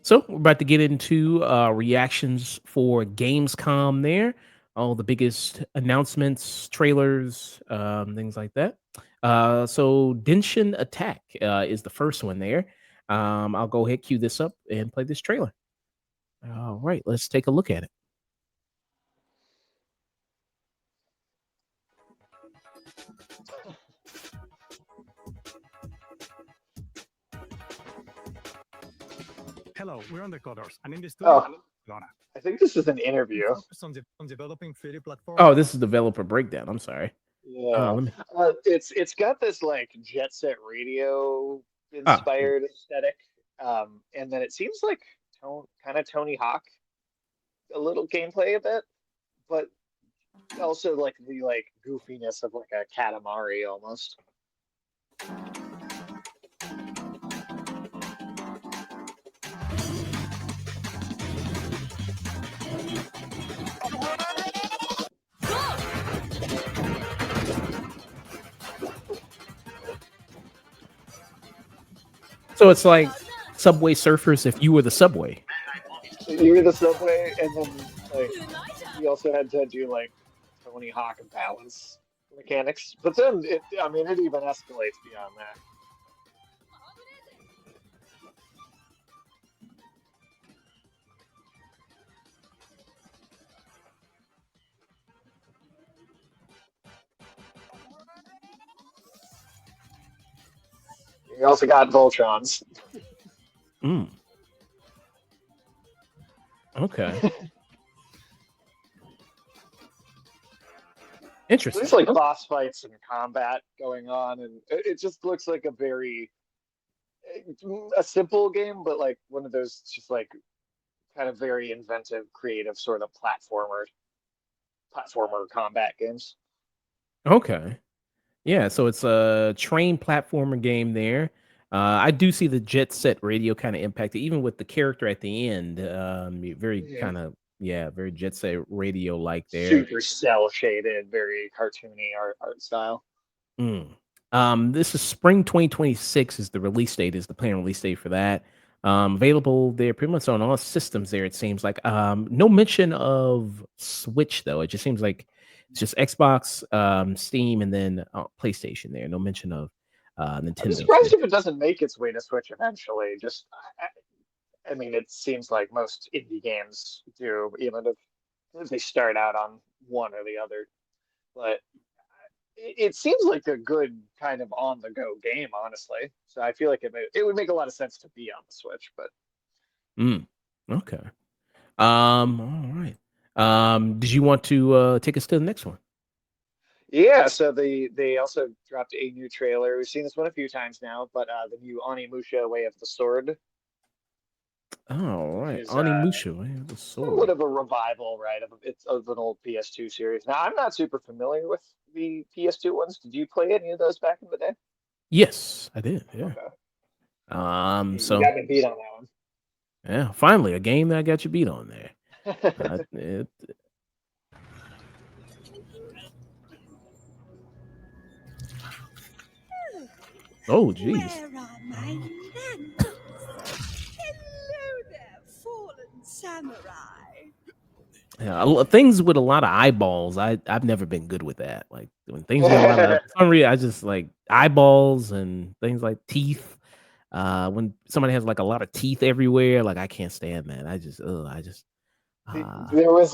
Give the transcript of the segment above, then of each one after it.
So we're about to get into reactions for Gamescom there. All the biggest announcements, trailers, things like that. So Denshin Attack is the first one there. I'll go ahead, cue this up, and play this trailer. All right, let's take a look at it. Hello, we're Undercoders, and in the studio, Lona. I think this is an interview. Focus on developing 3D platforms. Oh, this is developer breakdown. I'm sorry. Yeah, it's got this like Jet Set Radio inspired aesthetic, and then it seems like kind of Tony Hawk, a little gameplay a bit, but also like the goofiness of like a Katamari almost. So it's like Subway Surfers if you were the subway. You were the subway, and then like you also had to do like Tony Hawk and balance mechanics. But then it even escalates beyond that. You also got Voltrons. Okay. Interesting. There's like boss fights and combat going on, and it just looks like a simple game, but like one of those just like kind of very inventive, creative sort of platformer combat games. Okay. Yeah, so it's a train platformer game there. I do see the Jet Set Radio kind of impacted, even with the character at the end. Very kind of very Jet Set Radio like there. Super cell shaded, very cartoony art style. This is spring 2026 is the release date, is the planned release date for that. Available there pretty much on all systems there, it seems like. No mention of Switch though. It just seems like it's just Xbox, Steam, and then PlayStation there. No mention of Nintendo. I'm surprised if it doesn't make its way to Switch eventually. I mean, it seems like most indie games do, even if they start out on one or the other. But it seems like a good kind of on-the-go game, honestly. So I feel like it would make a lot of sense to be on the Switch. But okay, all right. Did you want to take us to the next one? Yeah, so they also dropped a new trailer. We've seen this one a few times now, but the new Onimusha Way of the Sword. Oh, right. Onimusha Way of the Sword. Somewhat of a revival, right? It's of an old PS2 series. Now, I'm not super familiar with the PS2 ones. Did you play any of those back in the day? Yes, I did. Yeah. Okay. So you got me beat on that one. Yeah, finally a game that I got you beat on there. Oh, geez. Where are my lands? Hello there, fallen samurai. Yeah, things with a lot of eyeballs. I've never been good with that. Like when things with a lot of for some reason, I just like eyeballs and things like teeth. When somebody has like a lot of teeth everywhere, like I can't stand that. There was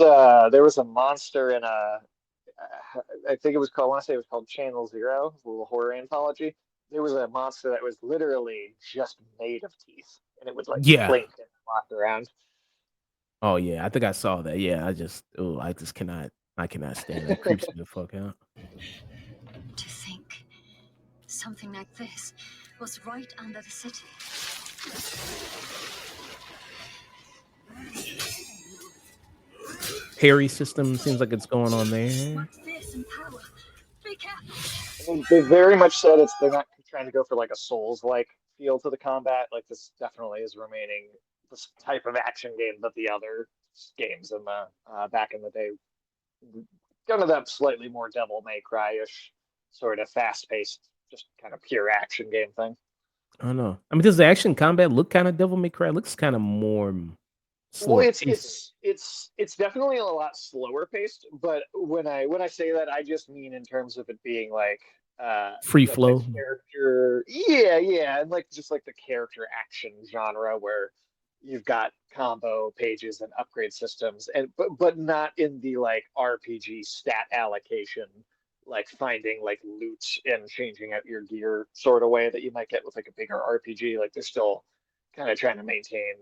a monster in I think it was called. I want to say it was called Channel Zero, a little horror anthology. There was a monster that was literally just made of teeth, and it would like blink and walk around. Oh yeah, I think I saw that. Yeah, I just cannot stand it. It creeps me the fuck out. To think something like this was right under the city. Parry system seems like it's going on there. I mean, they very much said they're not trying to go for like a Souls-like feel to the combat. Like this definitely is remaining this type of action game that the other games in the back in the day, kind of that slightly more Devil May Cry-ish sort of fast-paced, just kind of pure action game thing. I don't know. I mean, does the action combat look kind of Devil May Cry? It looks kind of more Well, slower it's paced. it's definitely a lot slower paced, but when I say that, I just mean in terms of it being Free like the flow. character, yeah, and like just like the character action genre where you've got combo pages and upgrade systems, and but not in the like RPG stat allocation, like finding like loot and changing out your gear sort of way that you might get with like a bigger RPG. Like they're still kind of trying to maintain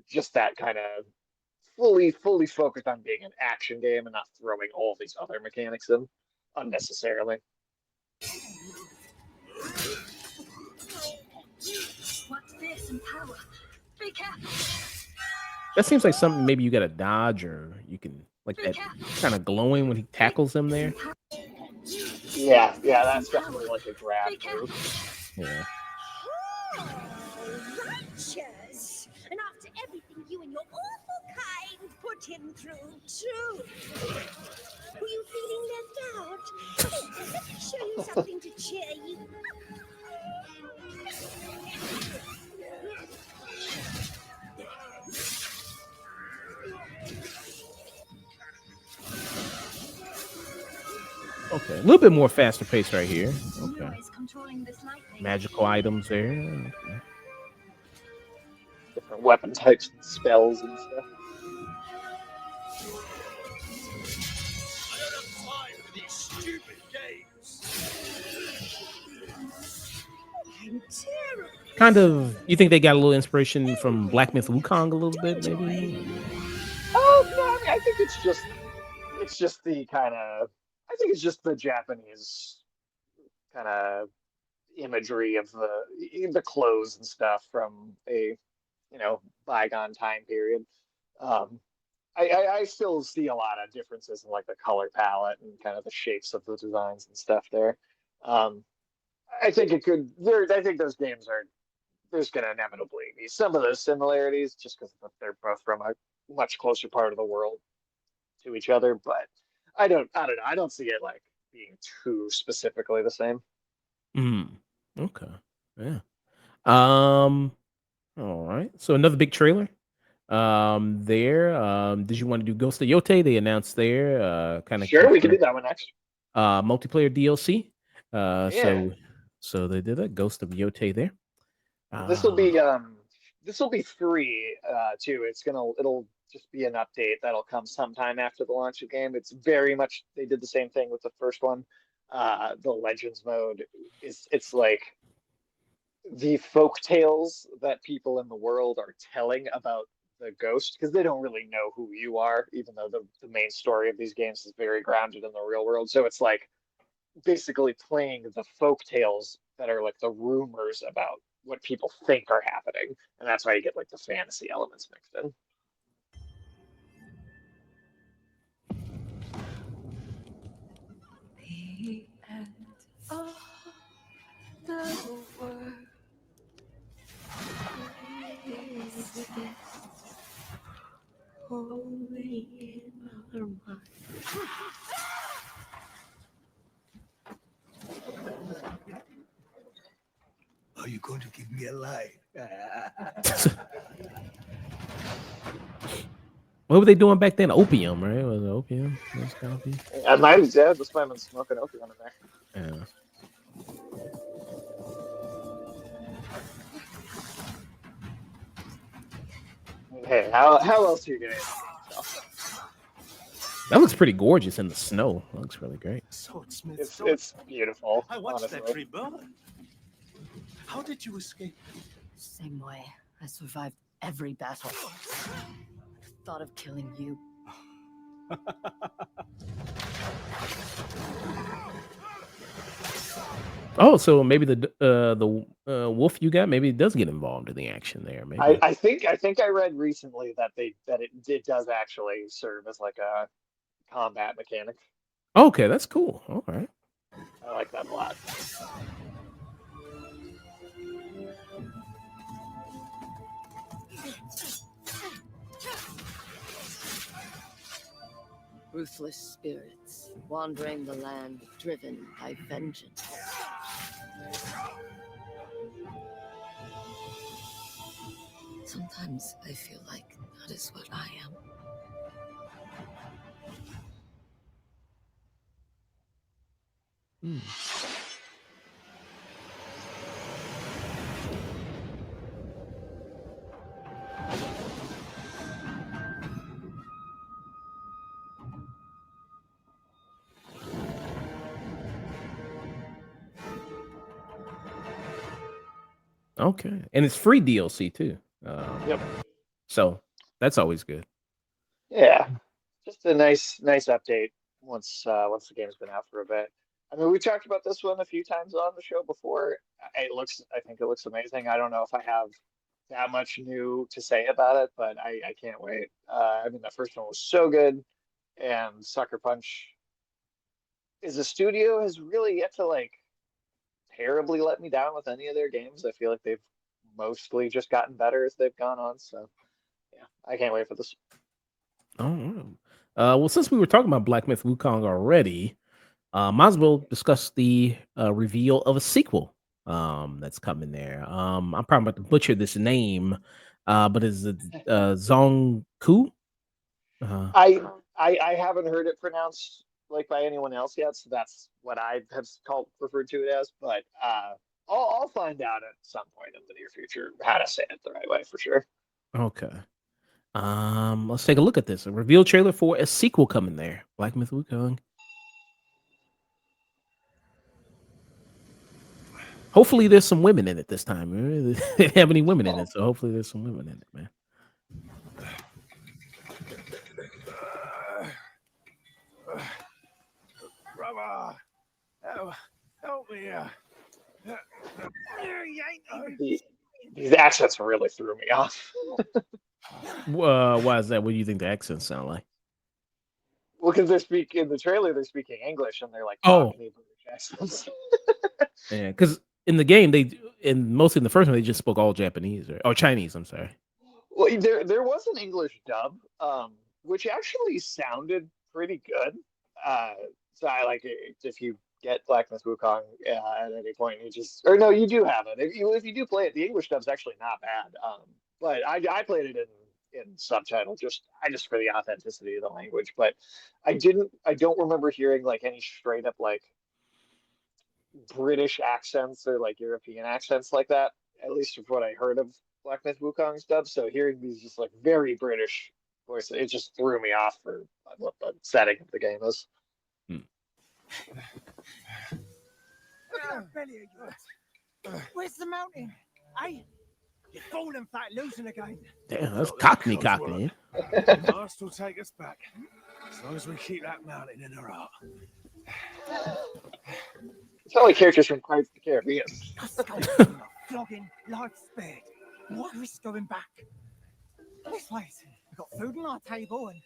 just that kind of fully focused on being an action game and not throwing all these other mechanics in unnecessarily. What's fearsome power? Be careful! That seems like something maybe you got to dodge, or you can like Be that careful! kind of glowing when he tackles him there. Yeah, that's definitely like a grab Be careful! move. Yeah. Oh, righteous! And after everything you and your awful kind put him through, too. Were you feeling left out? Let me show you something to cheer you. Okay, a little bit more faster pace right here. Okay, Noise controlling this lightning. magical items there. Okay. Different weapon types and spells and stuff. I don't have time for these stupid games. I'm terrible. Kind of. You think they got a little inspiration from Black Myth Wukong a little bit, maybe? Oh no, I mean, I think it's just the kind of I think it's just the Japanese kind of imagery of the clothes and stuff from a bygone time period. Um, I still see a lot of differences in like the color palette and kind of the shapes of the designs and stuff there. Um, I think it could. I think those games are. There's going to inevitably be some of those similarities, just because they're both from a much closer part of the world to each other. But I don't know. I don't see it like being too specifically the same. Okay. Yeah. Um. All right. So another big trailer. There. Did you want to do Ghost of Yote? They announced there. Kind of Sure, we can do that one next. multiplayer DLC. Yeah. So they did a Ghost of Yote there. This will be free too. It'll just be an update that'll come sometime after the launch of the game. It's very much they did the same thing with the first one. The Legends mode it's like the folk tales that people in the world are telling about the ghost because they don't really know who you are, even though the main story of these games is very grounded in the real world. So it's like basically playing the folk tales that are like the rumors about what people think are happening, and that's why you get like the fantasy elements mixed in. The end of the world is this only in our mind. Are you going to give me a lie? What were they doing back then? Opium, right? Was it opium? Was coffee? And mine was dead. That's why I'm smoking opium in there. Yeah. Hey, how else are you gonna? That looks pretty gorgeous in the snow. That looks really great. It's beautiful. I watched honestly. that tree burn. How did you escape? Same way. I survived every battle. Thought of killing you. Oh, so maybe the wolf you got maybe it does get involved in the action there. Maybe. I think I read recently that it does actually serve as like a combat mechanic. Okay, that's cool. All right. I like that a lot. Ruthless spirits wandering the land, driven by vengeance. Sometimes I feel like that is what I am. Okay, and it's free DLC too. Yep. So that's always good. Yeah. Just a nice update once the game's been out for a bit. I mean, we talked about this one a few times on the show before. I think it looks amazing. I don't know if I have that much new to say about it, but I can't wait. I mean, the first one was so good, and Sucker Punch is a studio has really yet to like terribly let me down with any of their games. I feel like they've mostly just gotten better as they've gone on. So yeah, I can't wait for this. Oh, well, since we were talking about Black Myth Wukong already, might as well discuss the reveal of a sequel that's coming there. I'm probably about to butcher this name, but is it Zong Ku? Uh, I haven't heard it pronounced like by anyone else yet, so that's what I have referred to it as. But I'll find out at some point in the near future how to say it the right way for sure. okay. Let's take a look at this. A reveal trailer for a sequel coming there. Black Myth Wukong. Hopefully, there's some women in it this time. They didn't have any women in it, so hopefully, there's some women in it, man. Brother, help me. These accents really threw me off. Why is that? What do you think the accents sound like? Well, because in the trailer, they're speaking English and they're like Oh. talking British accents. Yeah, because in the game, mostly in the first one, they just spoke all Japanese or Chinese. I'm sorry. Well, there was an English dub, which actually sounded pretty good. So I like it if you get Black Myth Wukong at any point, you do have it. If you do play it, the English dub's actually not bad. But I played it in subtitle just for the authenticity of the language. But I don't remember hearing like any straight up like British accents or like European accents like that. At least from what I heard of Black Myth Wukong's dub. So hearing these just like very British voices, it just threw me off for what the setting of the game is. Look at that belly of yours. Where's the mountain? Hey, you're falling fat losing again. Damn, that's cockney. The master will take us back as long as we keep that mountain in our heart. It's not like characters from Pirates of the Caribbean. Flogging, life spared. What risk going back? This place, we've got food on our table and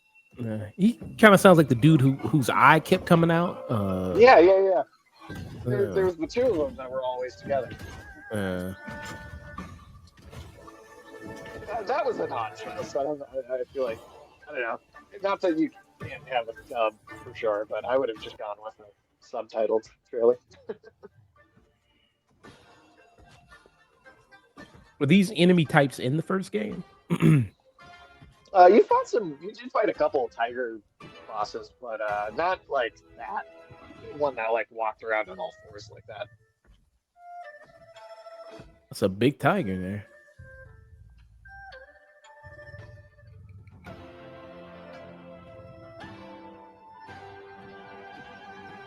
He kind of sounds like the dude whose eye kept coming out. Yeah. There was the two of them that were always together. That was an odd choice. I feel like, I don't know. Not that you can't have a dub for sure, but I would have just gone with a subtitled trailer. Were these enemy types in the first game? You did fight a couple of tiger bosses, but not like that one that like walked around on all fours like that. That's a big tiger there.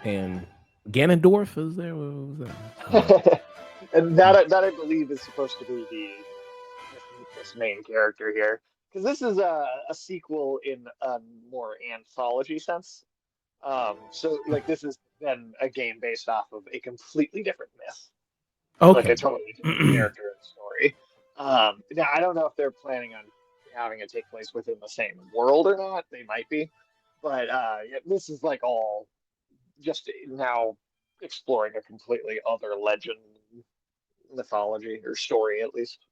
And Ganondorf is there? What was that? And that I believe is supposed to be this main character here, because this is a sequel in a more anthology sense. So like this is then a game based off of a completely different myth. Okay. Like a totally different character and story. Now I don't know if they're planning on having it take place within the same world or not. They might be, but this is like all just now exploring a completely other legend, mythology or story at least.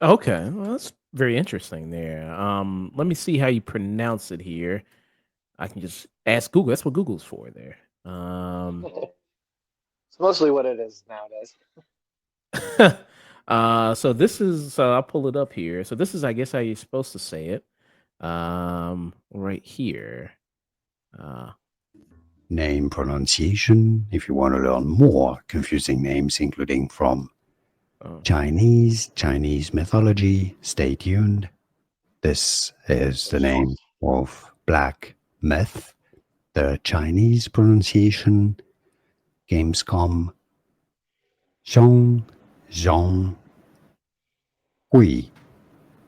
Okay, well, that's very interesting there. Let me see how you pronounce it here. I can just ask Google. That's what Google's for there. It's mostly what it is nowadays. So this is I'll pull it up here. So this is, I guess, how you're supposed to say it. Right here. Name pronunciation if you want to learn more confusing names, including from Chinese mythology. Stay tuned. This is the name of black myth, the Chinese pronunciation, Gamescom, Zhong Gui.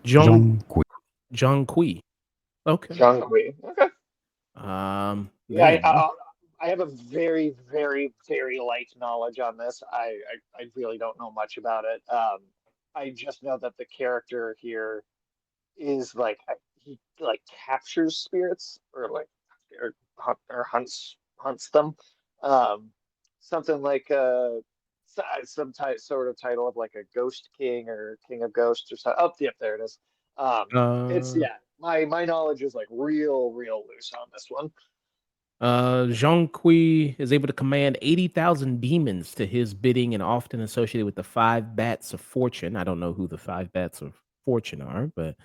Zhong Kui. Okay. Zhang Kui. Okay. Yeah, There. I have a very, very, very light knowledge on this. I really don't know much about it. I just know that the character here is like he like captures spirits or like or hunts them. Um, Something like some sort of title of like a ghost king or king of ghosts or something. Oh, yep, there it is. It's yeah. My knowledge is like real loose on this one. Zhong Kui is able to command 80,000 demons to his bidding and often associated with the five bats of fortune. I don't know who the five bats of fortune are, but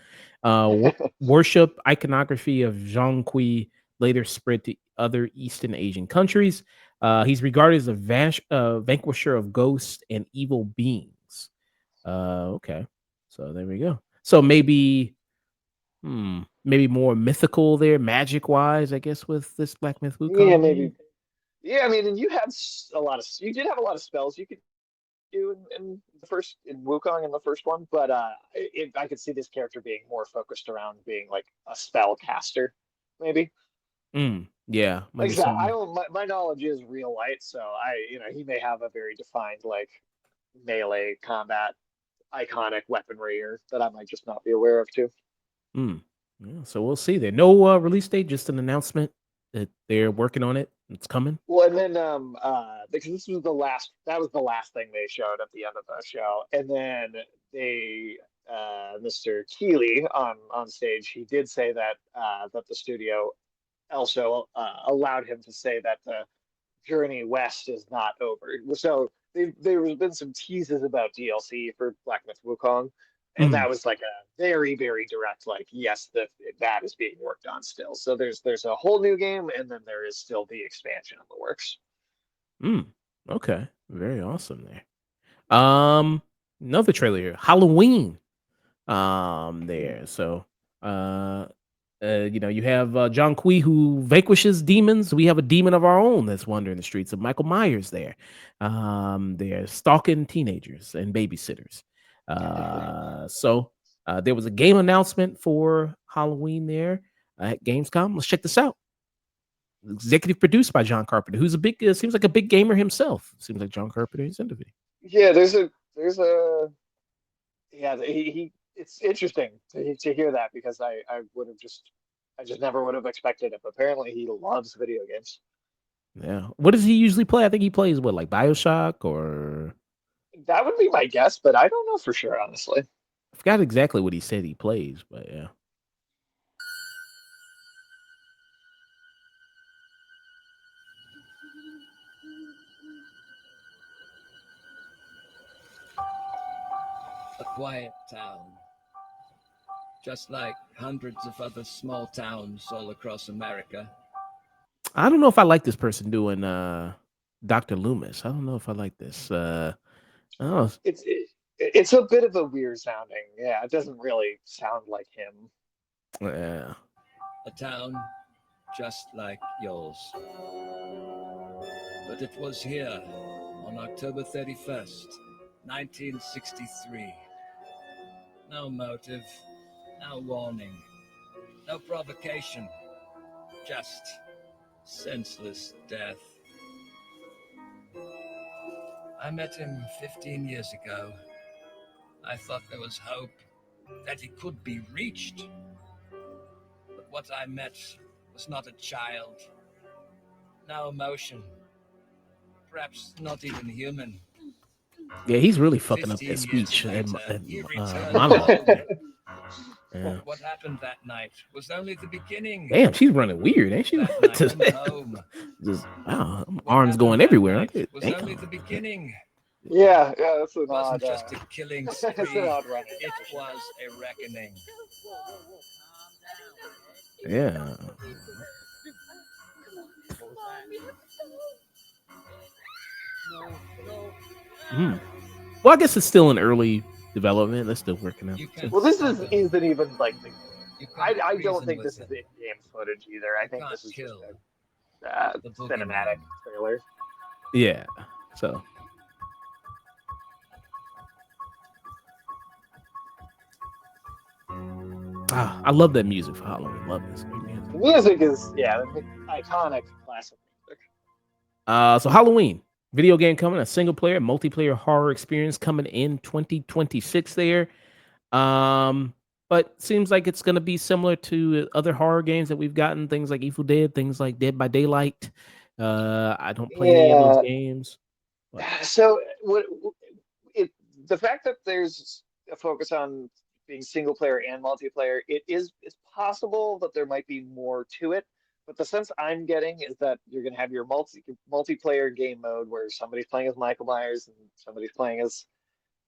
worship iconography of Zhong Kui later spread to other Eastern Asian countries. He's regarded as a vanquisher of ghosts and evil beings. Okay. So there we go. So maybe more mythical there, magic wise, I guess, with this Black Myth Yeah, Wukong maybe. game. Yeah, I mean, and you had a lot of you did have a lot of spells you could do in the first in Wukong in the first one, but I could see this character being more focused around being like a spell caster, maybe. Yeah, Like I maybe said, some. my knowledge is real light, so he may have a very defined like melee combat iconic weaponry or that I might just not be aware of too. Yeah, so we'll see there. No release date, just an announcement that they're working on it. It's coming. Well, and then because this was the last thing they showed at the end of the show, and then they Mr. Keeley on stage, he did say that that the studio also allowed him to say that the journey west is not over. So there's been some teases about DLC for Black Myth Wukong, and Mm, that was like a very very direct like yes that is being worked on still. So there's a whole new game, and then there is still the expansion in the works. okay. Very awesome there. Another trailer here. Halloween. There. So you have John Kui who vanquishes demons. We have a demon of our own that's wandering the streets of Michael Myers there. They're stalking teenagers and babysitters. So there was a game announcement for Halloween there at Gamescom. Let's check this out. Executive produced by John Carpenter, who's a big, seems like a big gamer himself. Seems like John Carpenter is into video. Yeah, there's a yeah he it's interesting to hear that because I would have I just never would have expected it. But apparently he loves video games. Yeah. What does he usually play? I think he plays what, like BioShock or That would be my guess, but I don't know for sure, honestly. I forgot exactly what he said he plays, but yeah. A quiet town, just like hundreds of other small towns all across America. I don't know if I like this person doing Dr. Loomis. I don't know if I like this. Oh, It's a bit of a weird sounding. Yeah, it doesn't really sound like him. yeah. A town just like yours. But it was here on October 31st, 1963. No motive, no warning, no provocation, just senseless death. I met him 15 years ago. I thought there was hope, that he could be reached. But what I met was not a child. No emotion. Perhaps not even human. Yeah, he's really fucking up that 15 years speech and, later, he returned monologue. home. Yeah. What happened that night was only the beginning. Damn, she's running weird, ain't she? That What night the I'm home. Just wow, What arms going happened that everywhere. night Aren't was they? only Damn. the beginning. Yeah, that's an It wasn't odd. just a killing It's an spree. odd running. It was a reckoning. Yeah. Well, I guess it's still in early development. They're still working out. You can Well, this struggle. isn't even like the. You can't I don't reason think with this is him. in-game footage either. I You think can't this is just kill a the cinematic boogeyman. trailer. Yeah. So. I love that music for Halloween. Love this great music. The music is iconic classic music. So Halloween video game coming, a single player, multiplayer horror experience coming in 2026 there. But seems like it's going to be similar to other horror games that we've gotten, things like Evil Dead, things like Dead by Daylight. I don't play any of those Yeah. games. But So the fact that there's a focus on being single player and multiplayer, it's possible that there might be more to it. But the sense I'm getting is that you're going to have your multiplayer game mode where somebody's playing as Michael Myers and somebody's playing as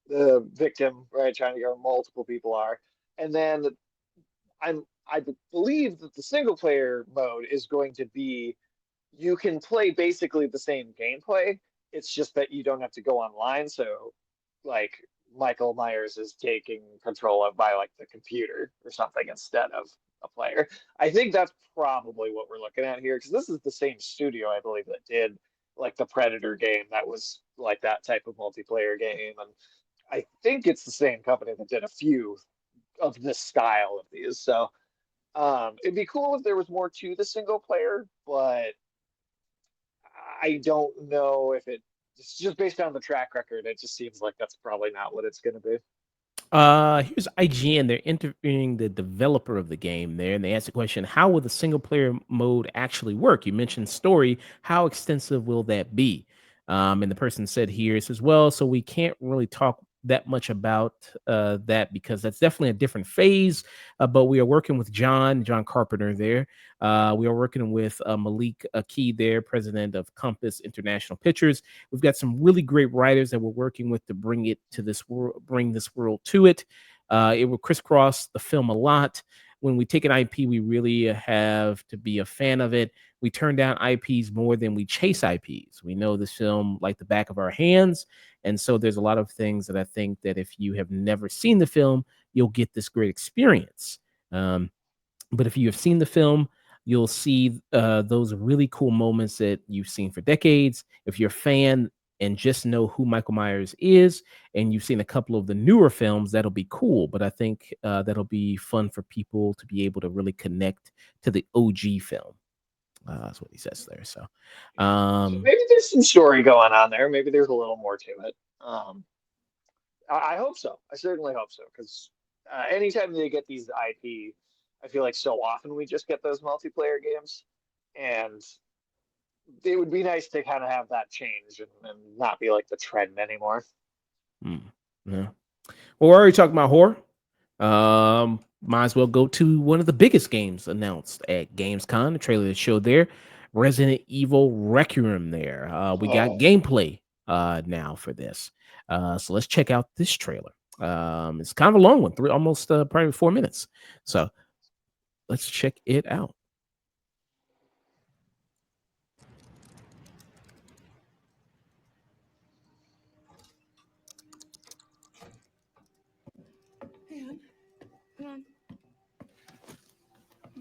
the victim, right? Trying to get where multiple people are, and then I believe that the single player mode is going to be you can play basically the same gameplay. It's just that you don't have to go online. So, like Michael Myers is taking control of by like the computer or something instead of a player. I think that's probably what we're looking at here because this is the same studio I believe that did like the Predator game that was like that type of multiplayer game, and I think it's the same company that did a few of this style of these. So it'd be cool if there was more to the single player, but I don't know if it's just based on the track record. It just seems like that's probably not what it's going to be. here's IGN. They're interviewing the developer of the game there, and they asked the question: how will the single player mode actually work? You mentioned story. How extensive will that be? And the person said here, it says, well, so we can't really talk that much about that because that's definitely a different phase. But we are working with John Carpenter there. We are working with Malik Key there, president of Compass International Pictures. We've got some really great writers that we're working with to bring it to this world, bring this world to it. It will crisscross the film a lot. When we take an IP, we really have to be a fan of it. We turn down IPs more than we chase IPs. We know this film like the back of our hands. And so there's a lot of things that I think that if you have never seen the film, you'll get this great experience. But if you have seen the film, you'll see those really cool moments that you've seen for decades. If you're a fan and just know who Michael Myers is, and you've seen a couple of the newer films, that'll be cool. But I think that'll be fun for people to be able to really connect to the OG film. That's what he says there. So maybe there's some story going on there. Maybe there's a little more to it. I hope so. I certainly hope so. Because anytime they get these IP, I feel like so often we just get those multiplayer games. And it would be nice to kind of have that change and not be like the trend anymore. Yeah. Well, we're already talking about horror. Might as well go to one of the biggest games announced at Gamescom. The trailer that showed there, Resident Evil Requiem. There, we got gameplay now for this. So let's check out this trailer. It's kind of a long one, almost probably 4 minutes. So let's check it out.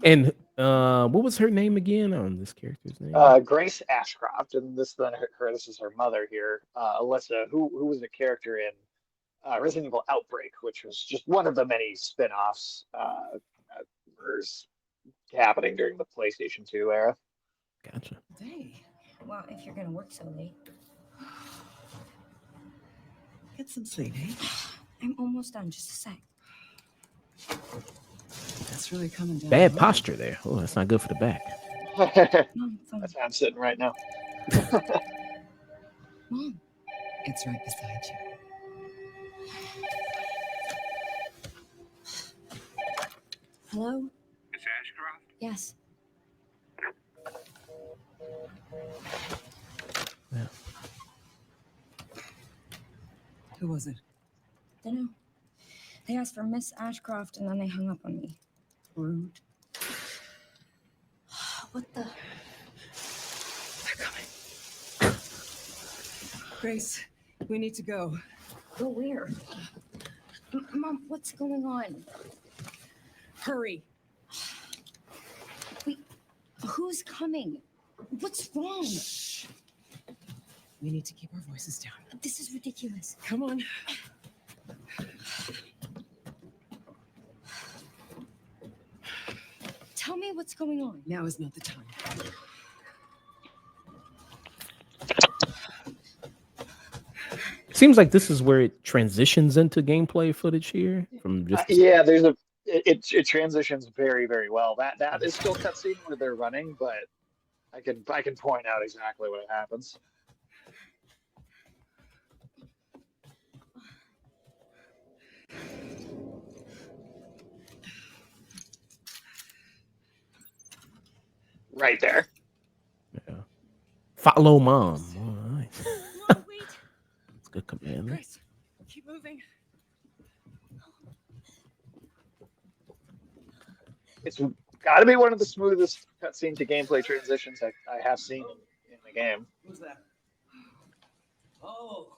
And what was her name again on this character's name? Grace Ashcroft, and this is her mother here, Alyssa, who was a character in Resident Evil Outbreak, which was just one of the many spin-offs happening during the PlayStation 2 era. Gotcha. Hey, well, if you're gonna work so late, get some sleep, eh? I'm almost done. Just a sec. That's really coming down. Bad posture there. Oh, that's not good for the back. That's how I'm sitting right now. Mom, it's right beside you. Hello? Miss Ashcroft? Yes. Who was it? Dunno. They asked for Miss Ashcroft and then they hung up on me. Rude. What the? They're coming. Grace, we need to go. Go where? Mom, what's going on? Hurry. Wait, who's coming? What's wrong? Shh. We need to keep our voices down. This is ridiculous. Come on. Tell me what's going on. Now is not the time. Seems like this is where it transitions into gameplay footage here. From just yeah, there's a it transitions very, very well. That is still cutscene where they're running, but I can point out exactly what happens. Right there. Yeah. Follow mom. All right. Mom, wait. That's good command. Grace, keep moving. It's got to be one of the smoothest cutscene to gameplay transitions I have seen in the game. Who's that? Oh,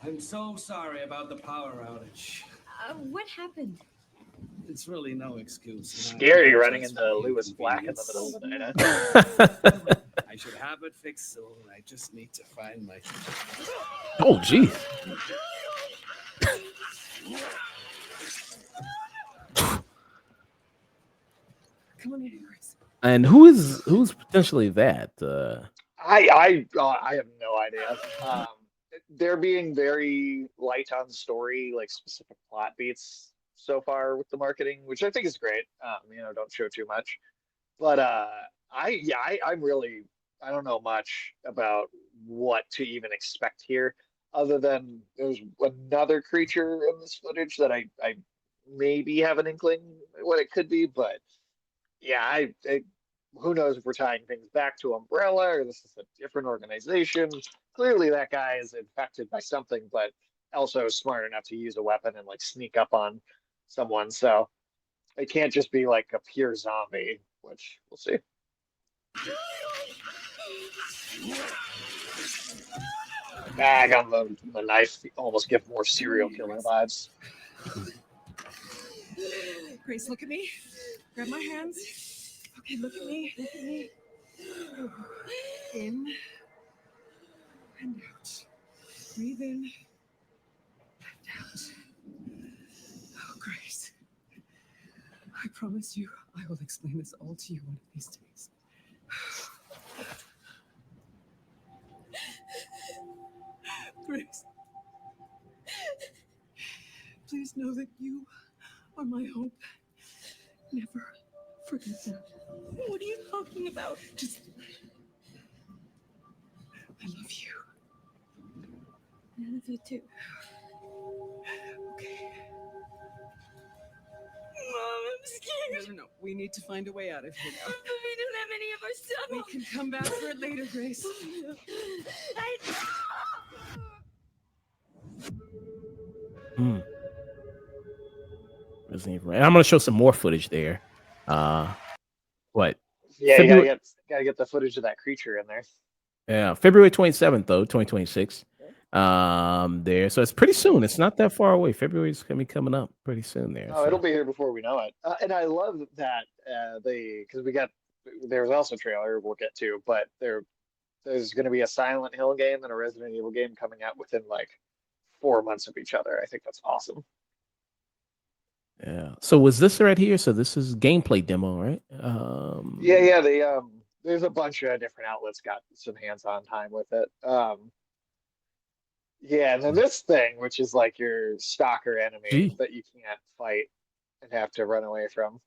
I'm so sorry about the power outage. What happened? It's really no excuse. Scary running into Lewis Black in the middle of the night. I should have it fixed soon. I just need to find my. Oh, geez. Come on in, Grace. And who's potentially that? I have no idea. They're being very light on story, like specific plot beats so far with the marketing, which I think is great. Don't show too much. But I'm really, I don't know much about what to even expect here, other than there's another creature in this footage that I maybe have an inkling what it could be, but yeah, who knows if we're tying things back to Umbrella or this is a different organization. Clearly that guy is infected by something, but also smart enough to use a weapon and like sneak up on someone. So it can't just be like a pure zombie, which we'll see. Bag on the knife almost give more serial killer vibes. Grace, look at me. Grab my hands. Okay, look at me. Look at me. In and out. Breathe in and out. Oh, Grace. I promise you, I will explain this all to you one of these days. Grace. Please know that you are my hope. Never forget that. What are you talking about? Just, I love you. I love you too. Okay. Mom, I'm scared. No. We need to find a way out of here now. We don't have any of our stuff. We can come back for it later, Grace. Resident Evil. And I'm going to show some more footage there. What? Yeah, February... you gotta get the footage of that creature in there. Yeah, February 27th, though, 2026. There. So it's pretty soon. It's not that far away. February's going to be coming up pretty soon there. Oh, it'll be here before we know it. And I love that because there was also a trailer we'll get to, but there's going to be a Silent Hill game and a Resident Evil game coming out within like 4 months of each other. I think that's awesome. Yeah. So was this right here? So this is gameplay demo, right? Yeah. There's a bunch of different outlets got some hands-on time with it. Yeah, and then this thing, which is like your stalker enemy that you can't fight and have to run away from.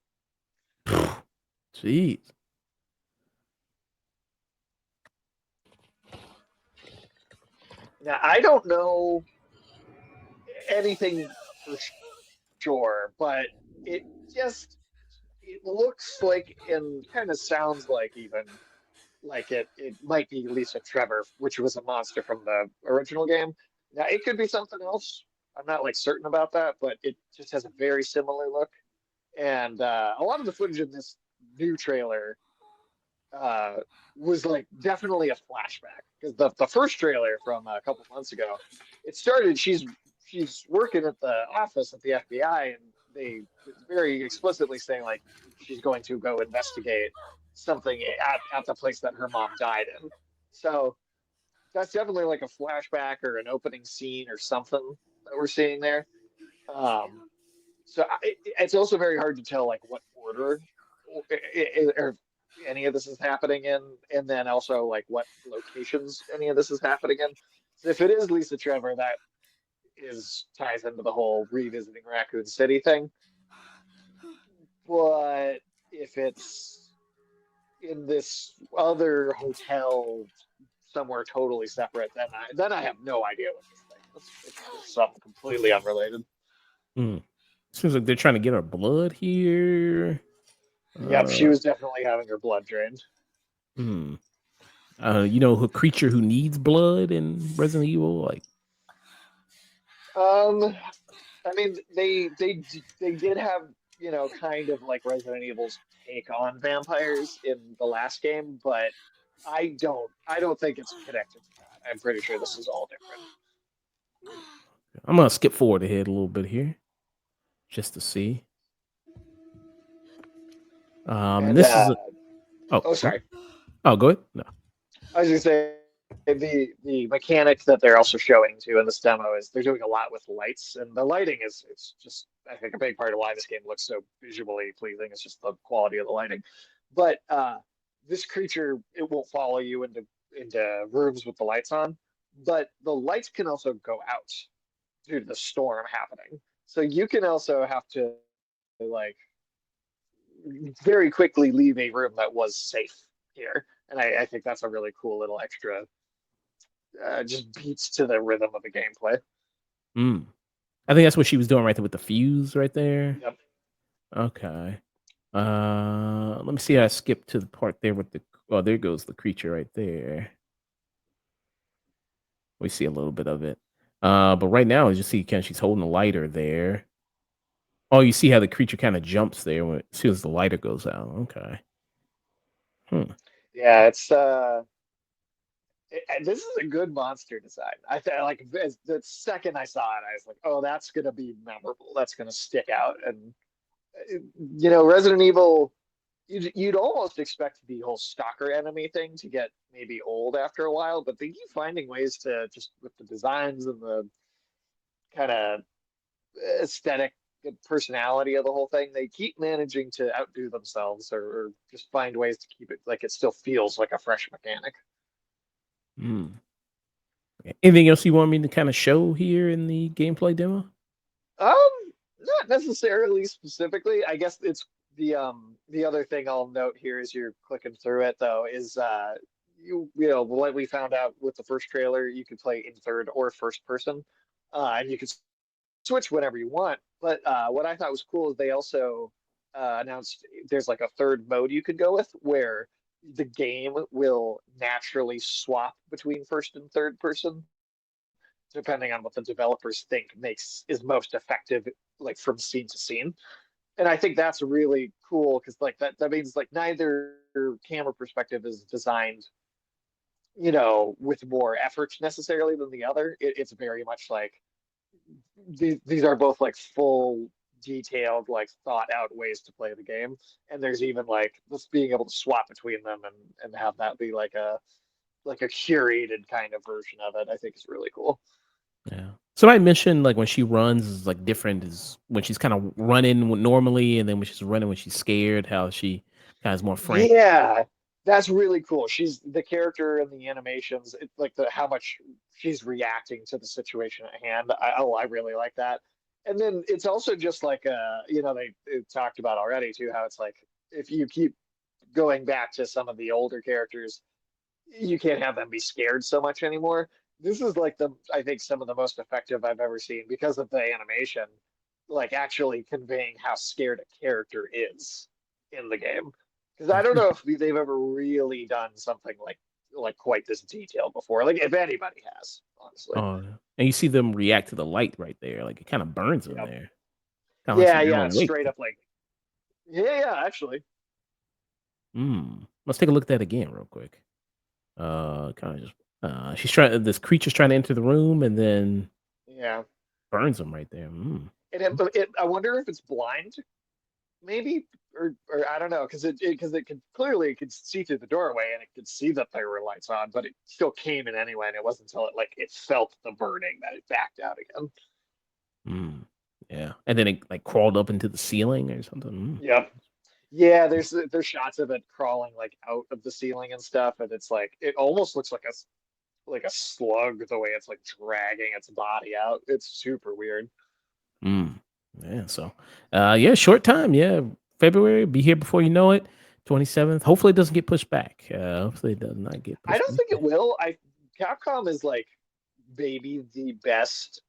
Jeez. Now, I don't know anything for sure, but it just it looks like and kind of sounds like even like it might be Lisa Trevor, which was a monster from the original game. Now it could be something else. I'm not like certain about that, but it just has a very similar look. And a lot of the footage in this new trailer uh, was like definitely a flashback because the first trailer from a couple months ago, it started. She's working at the office at the FBI, and they very explicitly saying like she's going to go investigate something at the place that her mom died in. So that's definitely like a flashback or an opening scene or something that we're seeing there. Um, it's also very hard to tell like what order or any of this is happening in, and then also like what locations any of this is happening in. So if it is Lisa Trevor, that is ties into the whole revisiting Raccoon City thing. But if it's in this other hotel somewhere totally separate, then I have no idea what this thing is. It's something completely unrelated. Seems like they're trying to get our blood here. Yep, she was definitely having her blood drained. A creature who needs blood in Resident Evil, like. I mean, they did have, kind of like Resident Evil's take on vampires in the last game, but I don't think it's connected to that. I'm pretty sure this is all different. I'm gonna skip forward ahead a little bit here, just to see. And This is sorry. Oh, go ahead. No. I was gonna say the mechanic that they're also showing too in this demo is they're doing a lot with lights, and the lighting is it's just I think a big part of why this game looks so visually pleasing. It's just the quality of the lighting. But this creature, it won't follow you into rooms with the lights on, but the lights can also go out due to the storm happening. So you can also have to like very quickly leave a room that was safe here. And I think that's a really cool little extra, just beats to the rhythm of the gameplay. I think that's what she was doing right there with the fuse right there. Yep. Okay. Let me see. I skipped to the part there with the. Oh, there goes the creature right there. We see a little bit of it. But right now, as you see, she's holding a lighter there. Oh, you see how the creature kind of jumps there as soon as the lighter goes out. Okay. Yeah, it's this is a good monster design. I think like the second I saw it, I was like, oh, that's gonna be memorable. That's gonna stick out. And Resident Evil, you'd almost expect the whole stalker enemy thing to get maybe old after a while, but they keep finding ways to just with the designs and the kind of aesthetic personality of the whole thing, they keep managing to outdo themselves or just find ways to keep it like it still feels like a fresh mechanic. Anything else you want me to kind of show here in the gameplay demo? Not necessarily specifically. I guess it's the other thing I'll note here as you're clicking through it though is what we found out with the first trailer, you could play in third or first person, and you could switch whenever you want. But what I thought was cool is they also announced there's like a third mode you could go with where the game will naturally swap between first and third person depending on what the developers think is most effective, like from scene to scene. And I think that's really cool because like that means like neither camera perspective is designed, with more effort necessarily than the other. It's very much like these are both like full detailed, like thought out ways to play the game. And there's even like just being able to swap between them and have that be like a curated kind of version of it, I think is really cool. Yeah. So I mentioned like when she runs is like different is when she's kind of running normally, and then when she's running when she's scared, how she kind of is more frank. Yeah, that's really cool. She's the character in the animations, like how much she's reacting to the situation at hand. I really like that. And then it's also just like they talked about already too, how it's like if you keep going back to some of the older characters, you can't have them be scared so much anymore. This is like I think some of the most effective I've ever seen because of the animation, like actually conveying how scared a character is. in the game. Because I don't know if they've ever really done something like quite this detailed before. Like if anybody has, honestly. Oh, and you see them react to the light right there. Like it kind of burns them Yep. there. Kind of looks like they're Yeah, awake. straight up like. Yeah, actually. Let's take a look at that again real quick. Kind of just she's trying. This creature's trying to enter the room and then Yeah. burns them right there. I wonder if it's blind, maybe, or I don't know, because it could clearly see through the doorway and it could see that there were lights on, but it still came in anyway, and it wasn't until it felt the burning that it backed out again. Yeah, and then it like crawled up into the ceiling or something. Yep. Yeah, there's shots of it crawling like out of the ceiling and stuff, and it's like it almost looks like a slug the way it's like dragging its body out. It's super weird. Yeah. So, short time. Yeah, February. Be here before you know it. 27th. Hopefully, it doesn't get pushed back. Hopefully, it does not get pushed. I don't think it will. Capcom is like maybe the best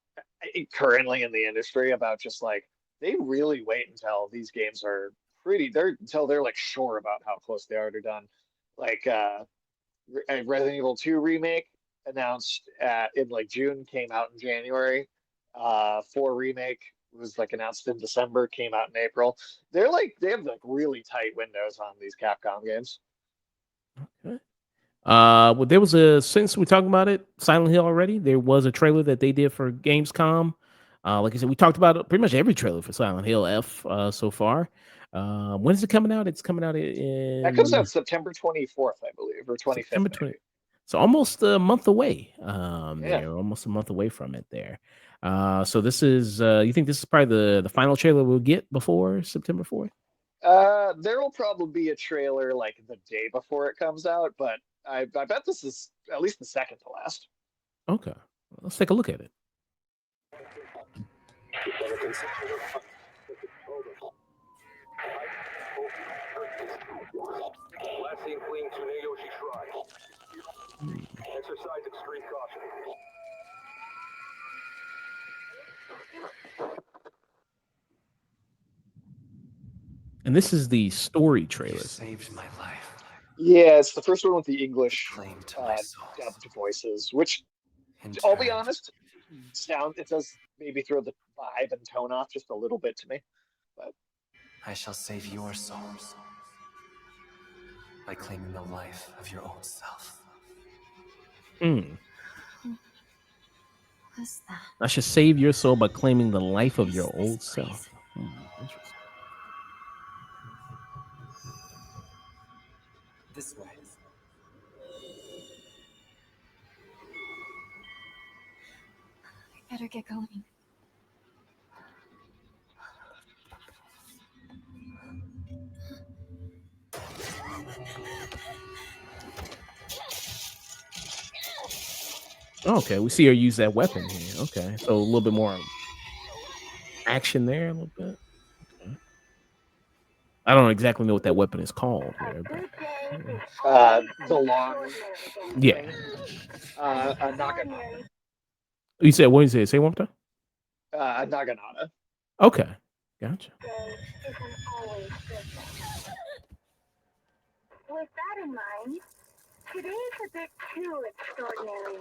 currently in the industry about just like they really wait until these games are until they're like sure about how close they are to done. Like Resident Evil 2 remake announced in like June, came out in January. 4 remake was like announced in December, came out in April. They have like really tight windows on these Capcom games. Okay. Well, there was since we talked about it, Silent Hill already. There was a trailer that they did for Gamescom. Like I said, we talked about pretty much every trailer for Silent Hill F so far. When is it coming out? It's coming out That comes out September 24th, I believe, or 25th. September 20th. So almost a month away. Yeah. There, almost a month away from it there. So this is you think this is probably the final trailer we'll get before September 4th? There will probably be a trailer like the day before it comes out, but I bet this is at least the second to last. Okay. Let's take a look at it. Exercise extreme caution. And this is the story trailer. You saved my life. Yeah, it's the first one with the English dubbed voices, which I'll be honest, it does maybe throw the vibe and tone off just a little bit to me. But I shall save your souls by claiming the life of your own self. What's that? I should save your soul by claiming the life of your old self. Interesting. This way. I better get going. Okay, we see her use that weapon here. Okay, so a little bit more action there, a little bit. Okay. I don't exactly know what that weapon is called here, but the long. Yeah. Naginata. You said what did you say? Say one more time. Naginata. Okay, gotcha. With that in mind, today is a bit too extraordinary.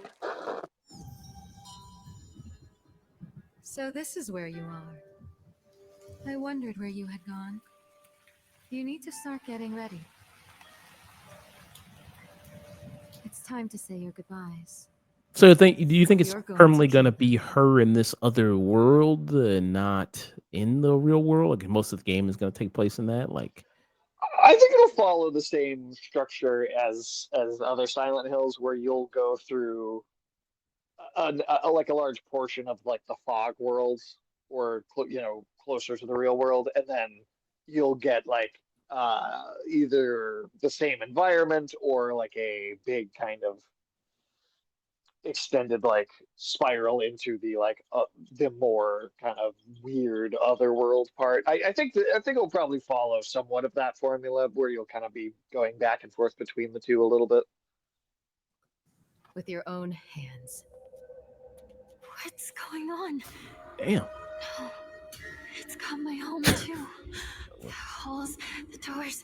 So this is where you are. I wondered where you had gone. You need to start getting ready. It's time to say your goodbyes. So do you think it's permanently going to be her in this other world and not in the real world? Like most of the game is going to take place in that? Like, I think it'll follow the same structure as other Silent Hills, where you'll go through like a large portion of like the fog world, or closer to the real world, and then you'll get like either the same environment or like a big kind of extended like spiral into the the more kind of weird other world part. I think it'll probably follow somewhat of that formula, where you'll kind of be going back and forth between the two a little bit. With your own hands. What's going on? Damn. No, it's got my home too. halls, the doors,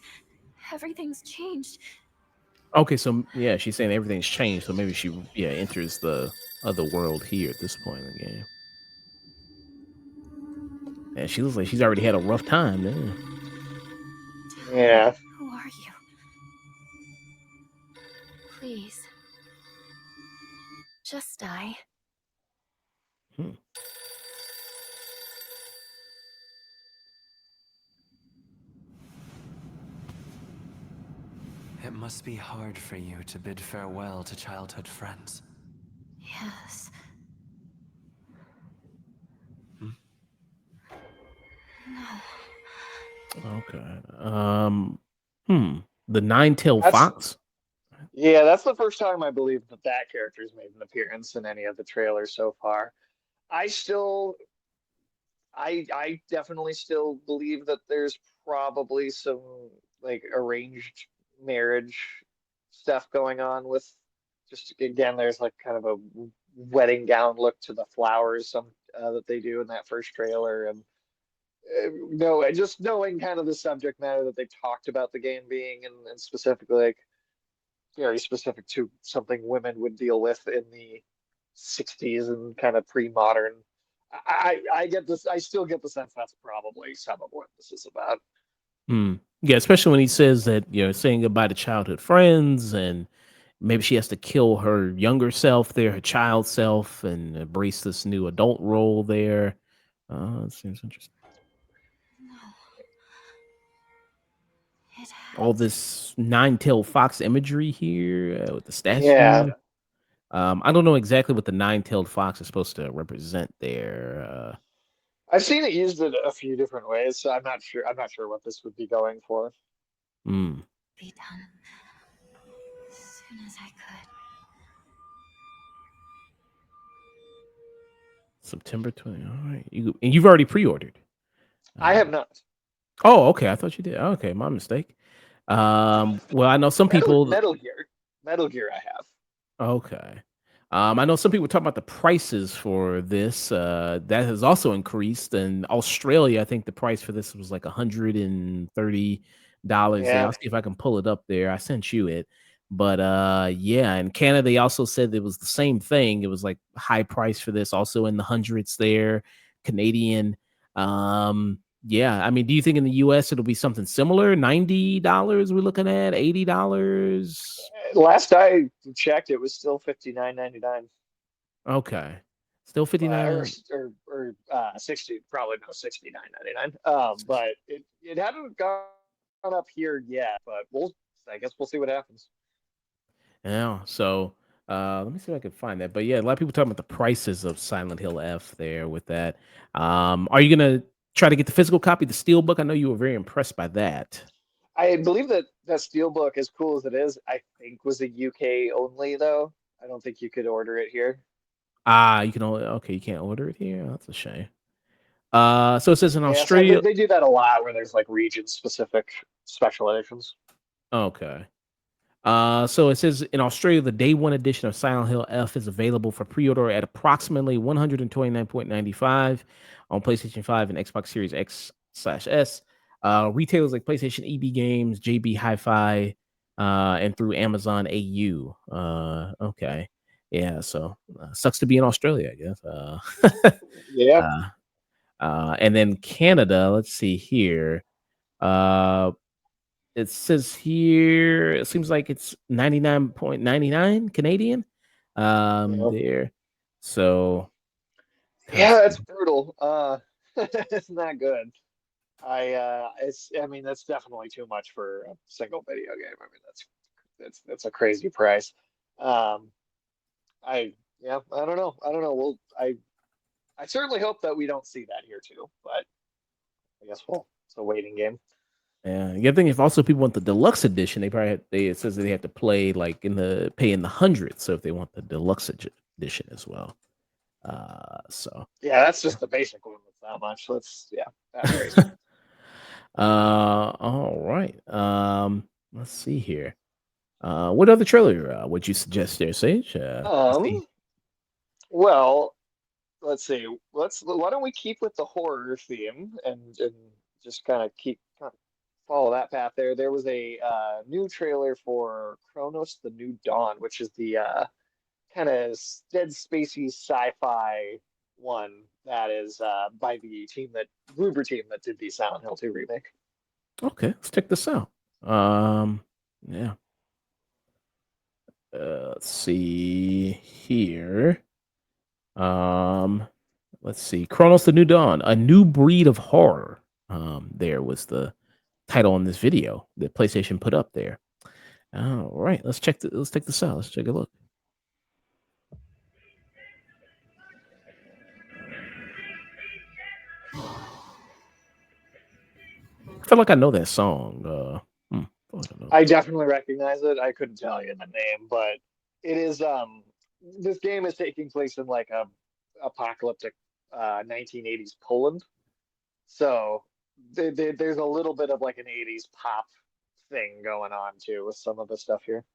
everything's changed. Okay, so yeah, she's saying everything's changed, so maybe she enters the other world here at this point in the game. And she looks like she's already had a rough time. Yeah. Yeah. Who are you? Please. Just die. Hmm. It must be hard for you to bid farewell to childhood friends. Yes. No. Okay. The Nine-Tailed That's Fox. yeah, that's the first time I believe that that character's made an appearance in any of the trailers so far. I still, I definitely still believe that there's probably some like arranged marriage stuff going on with just again, there's like kind of a wedding gown look to the flowers some that they do in that first trailer, and no, just knowing kind of the subject matter that they talked about the game being, and specifically like very specific to something women would deal with in the 60s and kind of pre-modern. I get this. I still get the sense that's probably some of what this is about. Yeah, especially when he says that, saying goodbye to childhood friends, and maybe she has to kill her younger self there, her child self, and embrace this new adult role there. It seems interesting. No. It All had to. this nine-tailed fox imagery here with the Yeah, statue. I don't know exactly what the nine-tailed fox is supposed to represent there. I've seen it used in a few different ways, so I'm not sure. I'm not sure what this would be going for. Mm. Be done. As soon as I could. September 20. All right, and you've already pre-ordered. I have not. Oh, okay. I thought you did. Okay, my mistake. Well, I know some people. Metal Gear. Metal Gear, I have. Okay. I know some people talk about the prices for this. That has also increased. In Australia, I think the price for this was like $130 there. Yeah, I'll see if I can pull it up there. I sent you it. But yeah, in Canada, they also said it was the same thing. It was like high price for this, also in the hundreds there, Canadian. Yeah, I mean, do you think in the US it'll be something similar? $90 we're looking at, $80? last I checked, it was still 59.99. Okay. Still But 59. 60, probably no 69.99. But it hadn't gone up here yet, but I guess we'll see what happens. Yeah. So let me see if I can find that. But yeah, a lot of people talking about the prices of Silent Hill F there with that. Are you gonna try to get the physical copy, the Steelbook? I know you were very impressed by that. I believe that that Steelbook, as cool as it is, I think was a UK only though. I don't think you could order it here. You can only you can't order it here. That's a shame. So it says in Yeah, so they, Australia. they do that a lot where there's like region specific special editions. Okay. So it says in Australia, the day one edition of Silent Hill F is available for pre-order at approximately $129.95 on PlayStation 5 and Xbox Series X/S. Retailers like PlayStation EB Games, JB Hi-Fi, and through Amazon AU. Okay. Yeah, so sucks to be in Australia, I guess. Yeah. uh, and then Canada, let's see here. Uh, it says here, it seems like it's 99.99 Canadian. Yeah. There. So Yeah, cost. that's brutal. It's not good. I mean that's definitely too much for a single video game. I mean that's a crazy price. Um I don't know. I don't know. I certainly hope that we don't see that here too, but I guess it's a waiting game. Yeah, the other thing, if also people want the deluxe edition, they probably it says that they have to pay in the hundreds. So if they want the deluxe edition as well, so Yeah, that's just the basic one. That's not much. That's crazy. all right. Let's see here. What other trailer would you suggest there, Sage? Let's see. Well, let's see. Why don't we keep with the horror theme and just kind of follow that path there. There was a new trailer for Chronos: The New Dawn, which is the kind of dead spacey sci-fi one that is by the Gruber team that did the Silent Hill 2 remake. Okay, let's check this out. Yeah. Let's see here. Let's see. Chronos: The New Dawn, a new breed of horror. There was the title on this video that PlayStation put up there. All right, let's check this out. Let's take a look. I feel like I know that song. I definitely recognize it. I couldn't tell you the name, but it is this game is taking place in like a apocalyptic 1980s Poland. So there's a little bit of like an 80s pop thing going on too with some of the stuff here.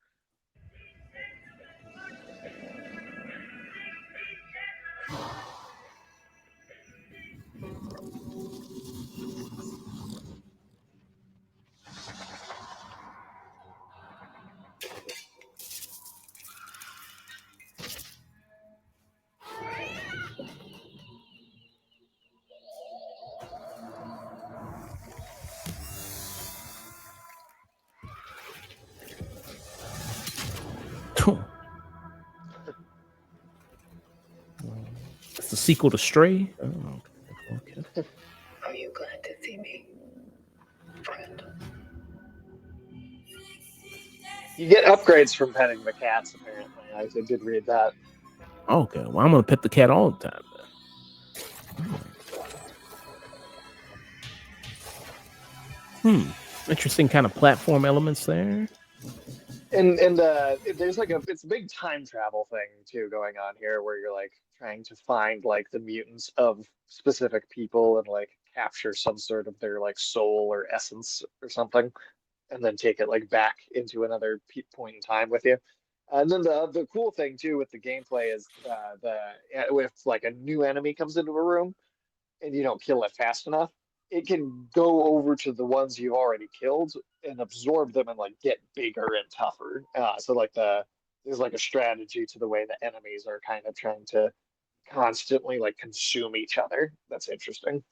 It's the sequel to Stray. Oh, okay. Are you glad to see me, friend? You get upgrades from petting the cats, apparently. I did read that. Okay, well, I'm gonna pet the cat all the time then. Interesting kind of platform elements there. And there's like it's a big time travel thing too going on here, where you're like trying to find like the mutants of specific people and like capture some sort of their like soul or essence or something, and then take it like back into another point in time with you. And then the cool thing too with the gameplay is if like a new enemy comes into a room and you don't kill it fast enough, it can go over to the ones you've already killed and absorb them and like get bigger and tougher. So like there's like a strategy to the way the enemies are kind of trying to constantly like consume each other. That's interesting.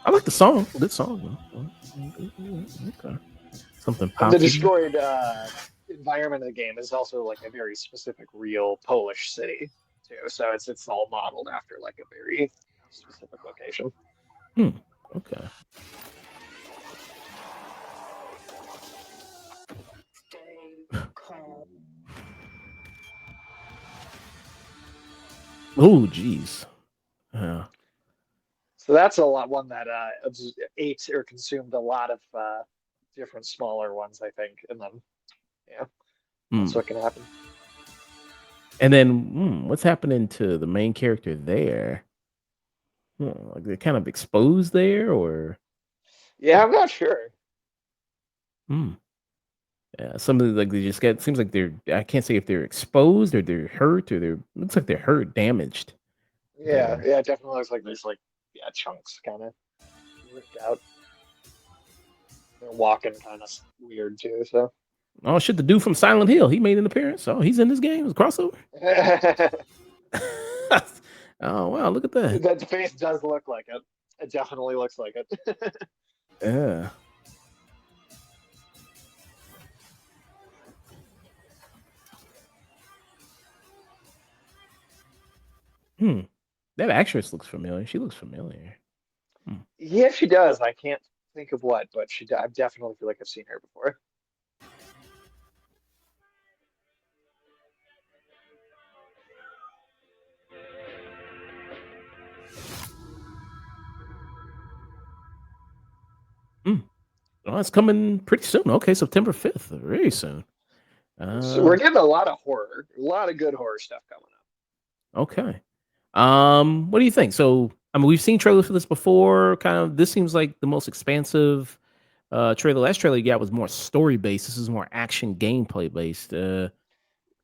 I like the song. Good song. Okay. Something And the poppy. destroyed environment of the game is also like a very specific, real Polish city too. So it's all modeled after like a very specific location. Okay. Stay calm. Oh, geez. Yeah. So that's one that ate or consumed a lot of different smaller ones, I think, and then that's what can happen. And then what's happening to the main character there? Like they're kind of exposed there, or yeah, I'm not sure. Yeah, something like they just get. Seems like they're. I can't say if they're exposed or they're hurt or they're. Looks like they're hurt, damaged. Yeah, yeah, it definitely looks like there's like chunks kind of ripped out. They're walking kind of weird too. So. Oh shit! The dude from Silent Hill, he made an appearance. Oh, he's in this game. It's a crossover. Oh wow! Look at that. That face does look like it. It definitely looks like it. Yeah. That actress looks familiar. She looks familiar. Yeah, she does. I can't think of what, but I definitely feel like I've seen her before. Oh, it's coming pretty soon. Okay, September 5th. Very soon. So we're getting a lot of horror, a lot of good horror stuff coming up. Okay. What do you think? So, I mean, we've seen trailers for this before. Kind of, this seems like the most expansive trailer. Last trailer you got was more story based. This is more action gameplay based. Yeah,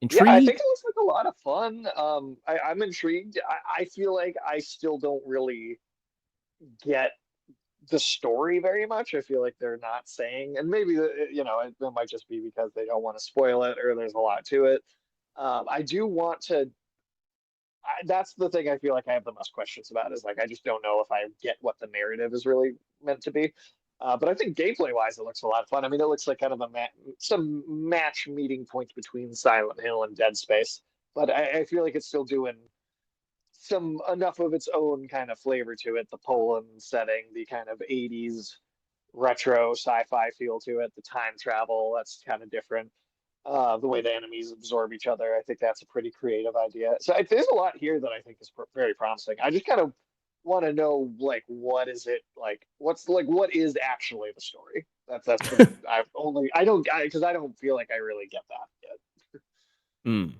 I think Intrigued? it looks like a lot of fun. I'm intrigued. I feel like I still don't really get the story very much. I feel like they're not saying, and maybe it might just be because they don't want to spoil it or there's a lot to it. I do want to. That's the thing I feel like I have the most questions about is like I just don't know if I get what the narrative is really meant to be. But I think gameplay wise, it looks a lot of fun. I mean, it looks like kind of some match meeting points between Silent Hill and Dead Space. But I feel like it's still doing some enough of its own kind of flavor to it. The Poland setting, the kind of 80s retro sci-fi feel to it, the time travel, that's kind of different. The way the enemies absorb each other, I think that's a pretty creative idea. So there's a lot here that I think is very promising. I just kind of want to know like what is it like? What's like what is actually the story? That's the I don't because I don't feel like I really get that yet. Mm,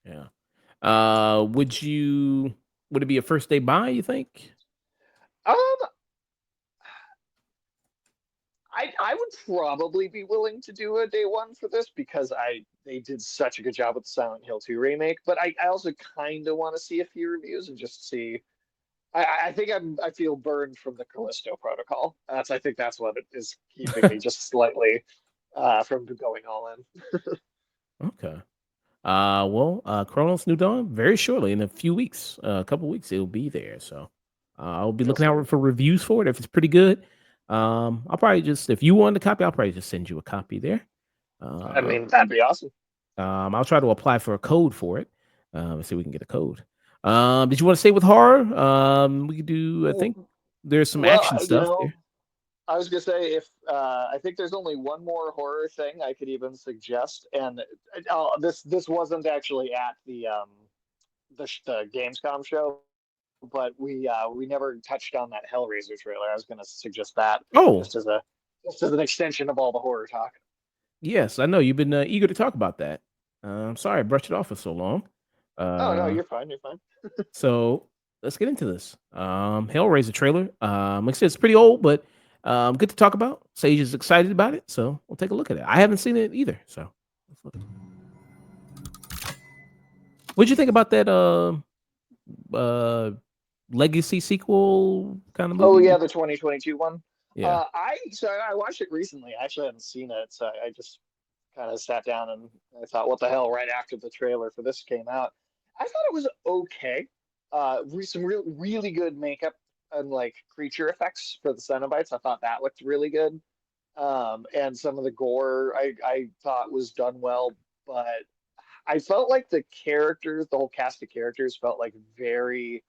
yeah. Would it be a first day buy, you think? Um, I would probably be willing to do a day one for this because they did such a good job with the Silent Hill 2 remake, but I also kind of want to see a few reviews and just see. I think I feel burned from the Callisto Protocol. I think that's what it is keeping me just slightly from going all in. Okay. Chronos New Dawn very shortly in a few weeks, a couple weeks it'll be there. So I'll be Real looking soon. out for reviews for it. If it's pretty good, I'll probably just if you want a copy, I'll probably just send you a copy there. I Uh, mean, that'd be awesome. I'll try to apply for a code for it. Let's see if we can get a code. Did you want to stay with horror? We could do. I think there's some Well, action stuff there. I was gonna say if I think there's only one more horror thing I could even suggest, and this wasn't actually at the Gamescom show, but we never touched on that Hellraiser trailer. I was gonna suggest that Oh, just as an extension of all the horror talk. yes, I know you've been eager to talk about that. I'm sorry I brushed it off for so long. Oh no, Uh, you're fine. You're fine. So let's get into this. Hellraiser trailer. Like I said, it's pretty old, but good to talk about. Sage is excited about it, so we'll take a look at it. I haven't seen it either, so let's look. What'd you think about that uh legacy sequel kind of Oh movie? yeah, the 2022 one. Yeah. I watched it recently. I actually hadn't seen it, so I just kind of sat down and I thought, what the hell? Right after the trailer for this came out, I thought it was okay. Some really good makeup and like creature effects for the Cenobites. I thought that looked really good. And some of the gore I thought was done well, but I felt like the characters, the whole cast of characters, felt like very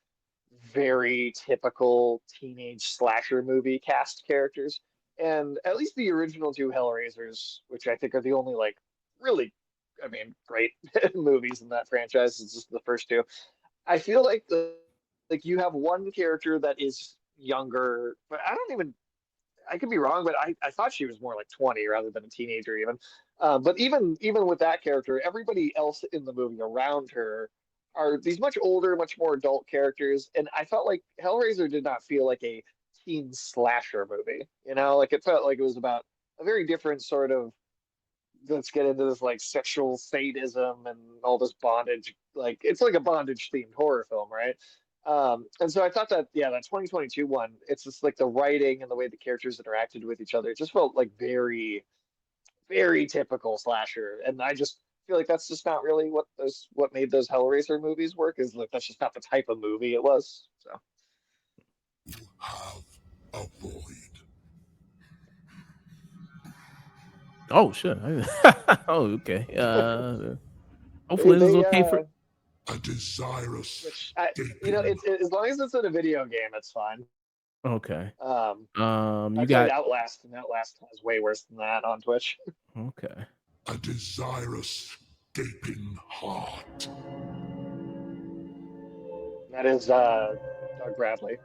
typical teenage slasher movie cast characters. And at least the original two Hellraisers, which I think are the only like really, I mean, great movies in that franchise, it's just the first two. I feel like you have one character that is younger, but I could be wrong, but I thought she was more like 20 rather than a teenager even. But even with that character, everybody else in the movie around her are these much older, much more adult characters, and I felt like Hellraiser did not feel like a teen slasher movie. You know, like it felt like it was about a very different sort of let's get into this like sexual sadism and all this bondage. Like it's like a bondage themed horror film, right? And so I thought that yeah, that 2022 one, it's just like the writing and the way the characters interacted with each other. It just felt like very typical slasher, and I just feel like that's just not really what made those Hellraiser movies work. Is like that's just not the type of movie it was. So Oh shit. Oh, okay. they Hopefully this is they okay for which it's as long as it's in a video game, it's fine. okay. I You played got Outlast, and Outlast is way worse than that on Twitch. okay. That is Doug Bradley.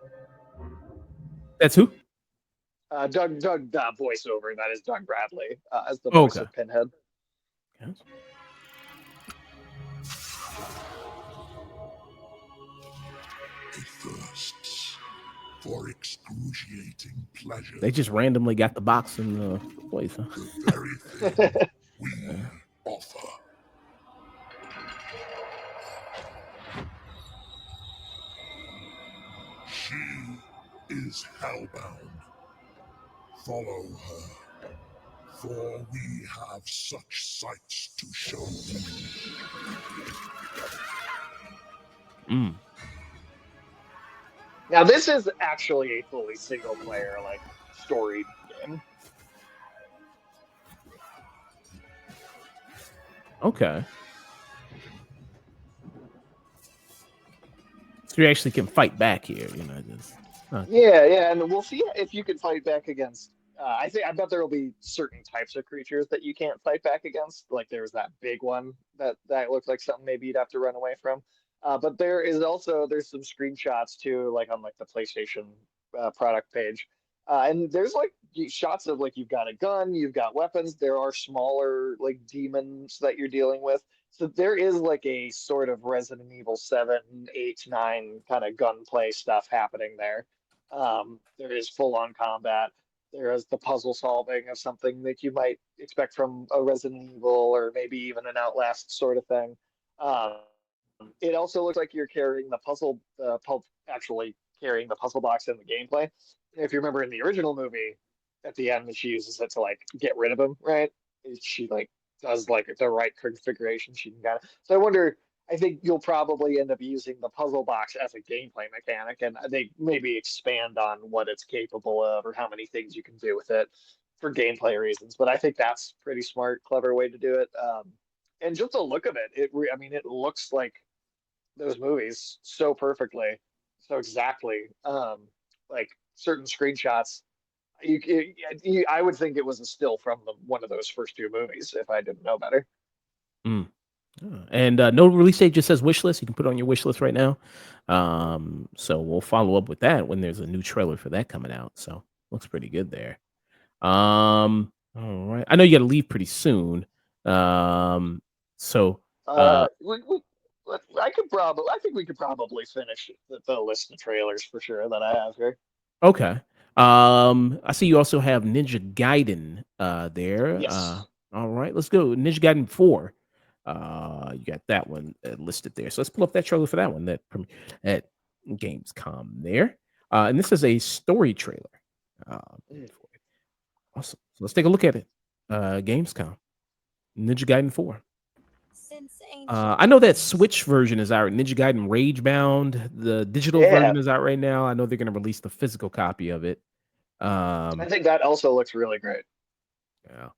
That's who? Doug voiceover. That is Doug Bradley as the Oh, voice okay. of Pinhead. Yes. for excruciating pleasure. They just randomly got the box in the place, huh? The very thing we offer. She is hellbound. Follow her, for we have such sights to show you. Now this is actually a fully single player like story game. Okay. So you actually can fight back here, just. Yeah, and we'll see if you can fight back against. I bet there will be certain types of creatures that you can't fight back against. Like there was that big one that looked like something maybe you'd have to run away from. But there's some screenshots too, like on like the PlayStation product page, and there's like shots of like you've got a gun, you've got weapons. There are smaller like demons that you're dealing with. So there is like a sort of Resident Evil 7, 8, 9 kind of gunplay stuff happening there. There is full-on combat. There is the puzzle solving of something that you might expect from a Resident Evil or maybe even an Outlast sort of thing. It also looks like you're carrying actually carrying the puzzle box in the gameplay. If you remember in the original movie, at the end, she uses it to like get rid of him, right? She like does like the right configuration. She can get it. So I wonder. I think you'll probably end up using the puzzle box as a gameplay mechanic, and they maybe expand on what it's capable of or how many things you can do with it for gameplay reasons. But I think that's pretty smart, clever way to do it. And just the look of it, I mean, it looks like those movies so perfectly, so exactly. Like certain screenshots, I would think it was a still from one of those first two movies if I didn't know better. And no release date, just says wish list. You can put it on your wish list right now. So we'll follow up with that when there's a new trailer for that coming out. So looks pretty good there. All right. I know you got to leave pretty soon. So I think we could probably finish the list of trailers for sure that I have here. Okay. I see you also have Ninja Gaiden there. Yes. All right, let's go. Ninja Gaiden 4. You got that one listed there. So let's pull up that trailer for that one at Gamescom there. And this is a story trailer. Awesome. So let's take a look at it. Gamescom. Ninja Gaiden 4. I know that Switch version is out. Ninja Gaiden Ragebound, the digital version is out right now. I know they're going to release the physical copy of it. I think that also looks really great. Yeah.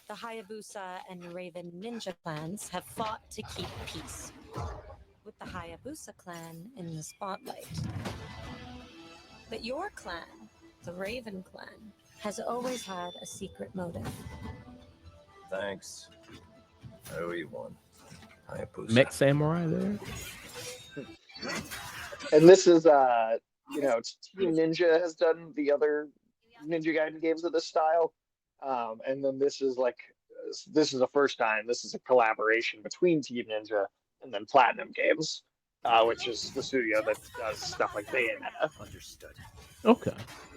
The Hayabusa and Raven ninja clans have fought to keep peace, with the Hayabusa clan in the spotlight. But your clan, the Raven clan, has always had a secret motive. Thanks. I owe you one. Hayabusa. Mech Samurai there. And this is Team Ninja has done the other Ninja Gaiden games of this style. And then this is the first time. This is a collaboration between Team Ninja and then Platinum Games, which is the studio that does stuff like Bayonetta. Understood. Okay.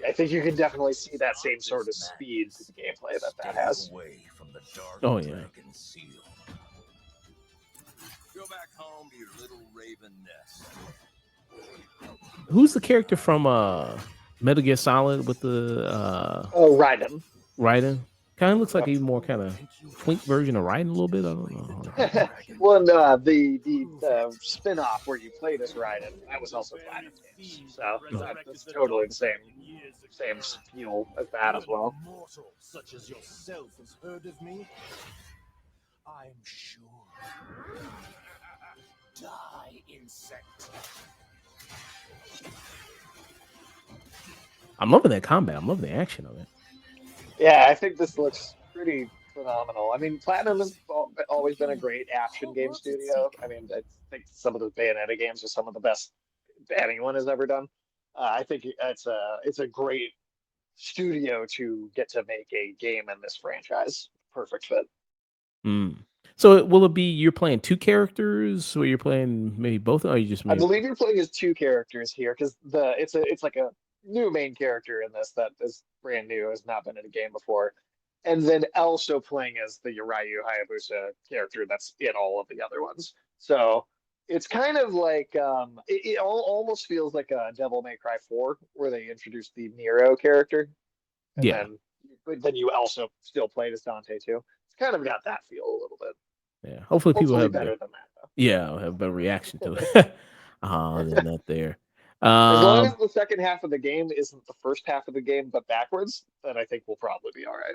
I think you can definitely see that same sort of speed to the gameplay that has. Oh yeah. Go back home to your little raven nest. Who's the character from Metal Gear Solid with the Raiden? Raiden kind of looks like a more kind of twink version of Raiden a little bit. I don't know. Well, the spin-off where you played as Raiden, that was also Platinum Games. So that's totally the same feel as that as well. Mortal such as yourself has heard of me. I'm sure. Die, insect. I'm loving that combat. I'm loving the action of it. Yeah, I think this looks pretty phenomenal. I mean, Platinum has always been a great action game studio. I mean, I think some of the Bayonetta games are some of the best anyone has ever done. I think it's a great studio to get to make a game in this franchise. Perfect fit. So will it be you're playing two characters, or you're playing maybe both, or you just I maybe? believe you're playing as two characters here because it's like a new main character in this that is brand new, has not been in a game before, and then also playing as the Urayu Hayabusa character that's in all of the other ones. So it's kind of like almost feels like a Devil May Cry 4 where they introduced the Nero character, and Yeah, then you also still played as Dante too. It's kind of got that feel a little bit. yeah. Hopefully, people Hopefully have better than that yeah have a better reaction to it. Than that there. As long as Um, the second half of the game isn't the first half of the game, but backwards, then I think we'll probably be all right.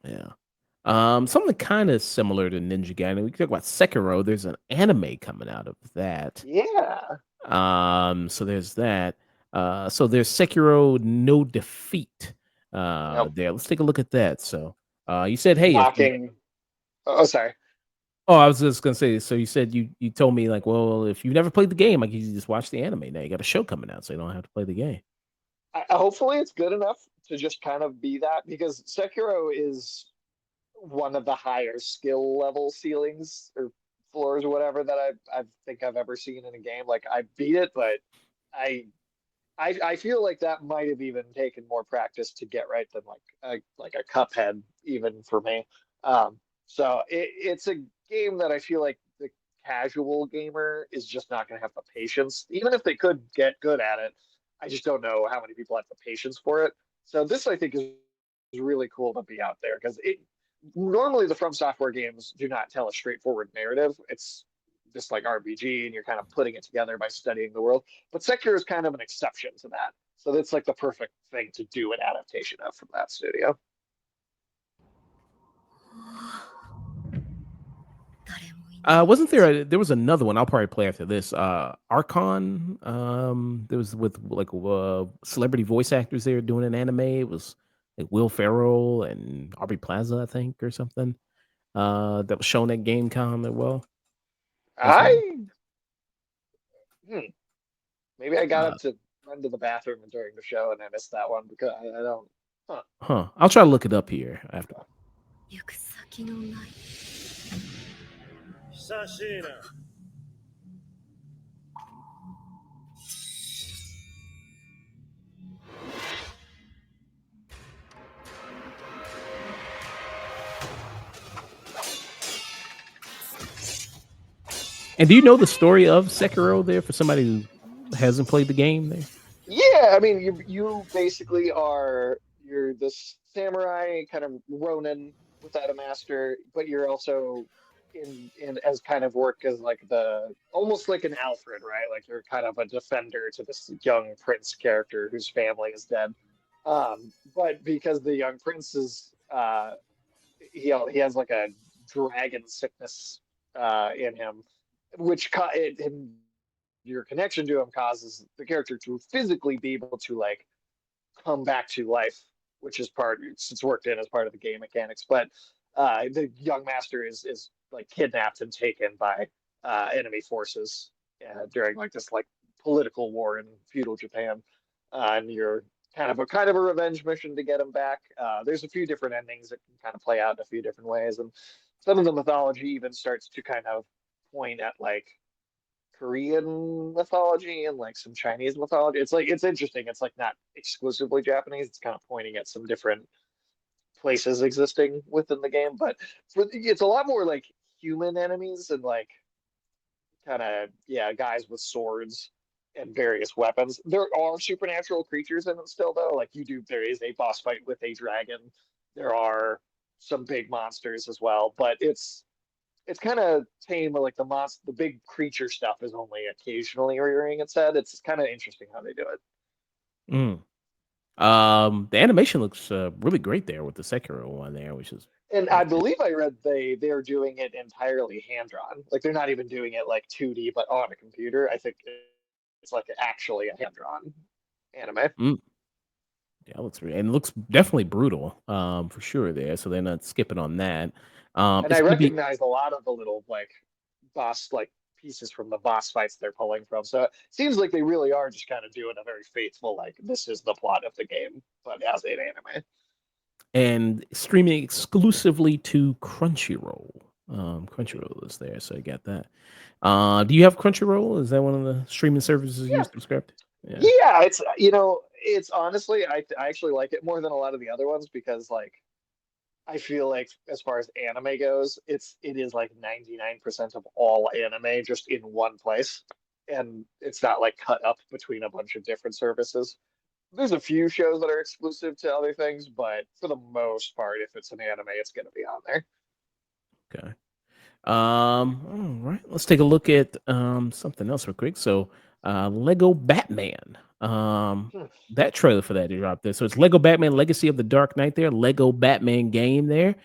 yeah. Something kind of similar to Ninja Gaiden. We can talk about Sekiro. There's an anime coming out of that. Yeah. So there's that. So there's Sekiro No Defeat. Yep. There. Let's take a look at that. So, you said, hey, if you, Mocking. Oh, sorry. oh, I was just gonna say. So you said you told me like, well, if you've never played the game, like you just watch the anime. Now you got a show coming out, so you don't have to play the game. Hopefully, it's good enough to just kind of be that because Sekiro is one of the higher skill level ceilings or floors or whatever that I think I've ever seen in a game. Like I beat it, but I I feel like that might have even taken more practice to get right than like a Cuphead even for me. So it's a game that I feel like the casual gamer is just not going to have the patience, even if they could get good at it. I just don't know how many people have the patience for it. So this I think is really cool to be out there because it normally the From Software games do not tell a straightforward narrative. It's just like RPG, and you're kind of putting it together by studying the world. But Sekiro is kind of an exception to that. So that's like the perfect thing to do an adaptation of from that studio. Wasn't there? There was another one. I'll probably play after this. Archon. There was with like celebrity voice actors there doing an anime. It was like Will Ferrell and Aubrey Plaza, I think, or something. That was shown at Gamescom as well. I hmm, maybe I got Uh, up to run to the bathroom during the show and I missed that one because I don't. Huh. huh. I'll try to look it up here after. Sashina. And do you know the story of Sekiro there for somebody who hasn't played the game there? Yeah, I mean, you basically you're this samurai kind of Ronin without a master, but you're also in as kind of work as like the almost like an Alfred, right? Like you're kind of a defender to this young prince character whose family is dead. But because the young prince is he has like a dragon sickness in him, which your connection to him causes the character to physically be able to like come back to life, which is it's worked in as part of the game mechanics. But the young master is like kidnapped and taken by enemy forces during like this like political war in feudal Japan, and you're kind of a revenge mission to get him back. There's a few different endings that can kind of play out in a few different ways, and some of the mythology even starts to kind of point at like Korean mythology and like some Chinese mythology. It's like it's interesting. It's like not exclusively Japanese. It's kind of pointing at some different places existing within the game, but it's a lot more like human enemies and like kind of yeah guys with swords and various weapons. There are supernatural creatures in it still though. Like there is a boss fight with a dragon. There are some big monsters as well, but it's kind of tame. Like the big creature stuff is only occasionally rearing its head. It's kind of interesting how they do it. Mm. The animation looks really great there with the Sekiro one there, which is And I believe I read they're doing it entirely hand drawn. Like they're not even doing it like 2D, but on a computer. I think it's like actually a hand drawn anime. mm, yeah, it looks and it looks definitely brutal, for sure there. So they're not skipping on that. And I It's gonna be recognize a lot of the little like boss like pieces from the boss fights they're pulling from. So it seems like they really are just kind of doing a very faithful like this is the plot of the game, but as an anime. and streaming exclusively to Crunchyroll. Crunchyroll is there, so you got that. Do you have Crunchyroll? Is that one of the streaming services you subscribe to? Yeah. Yeah, it's it's honestly I actually like it more than a lot of the other ones because like I feel like as far as anime goes, it is like 99% of all anime just in one place. And it's not like cut up between a bunch of different services. There's a few shows that are exclusive to other things, but for the most part, if it's an anime, it's gonna be on there. Okay. All right. Let's take a look at something else real quick. So, Lego Batman. Hmm. That trailer for that dropped there. So it's Lego Batman Legacy of the Dark Knight there. Lego Batman game there.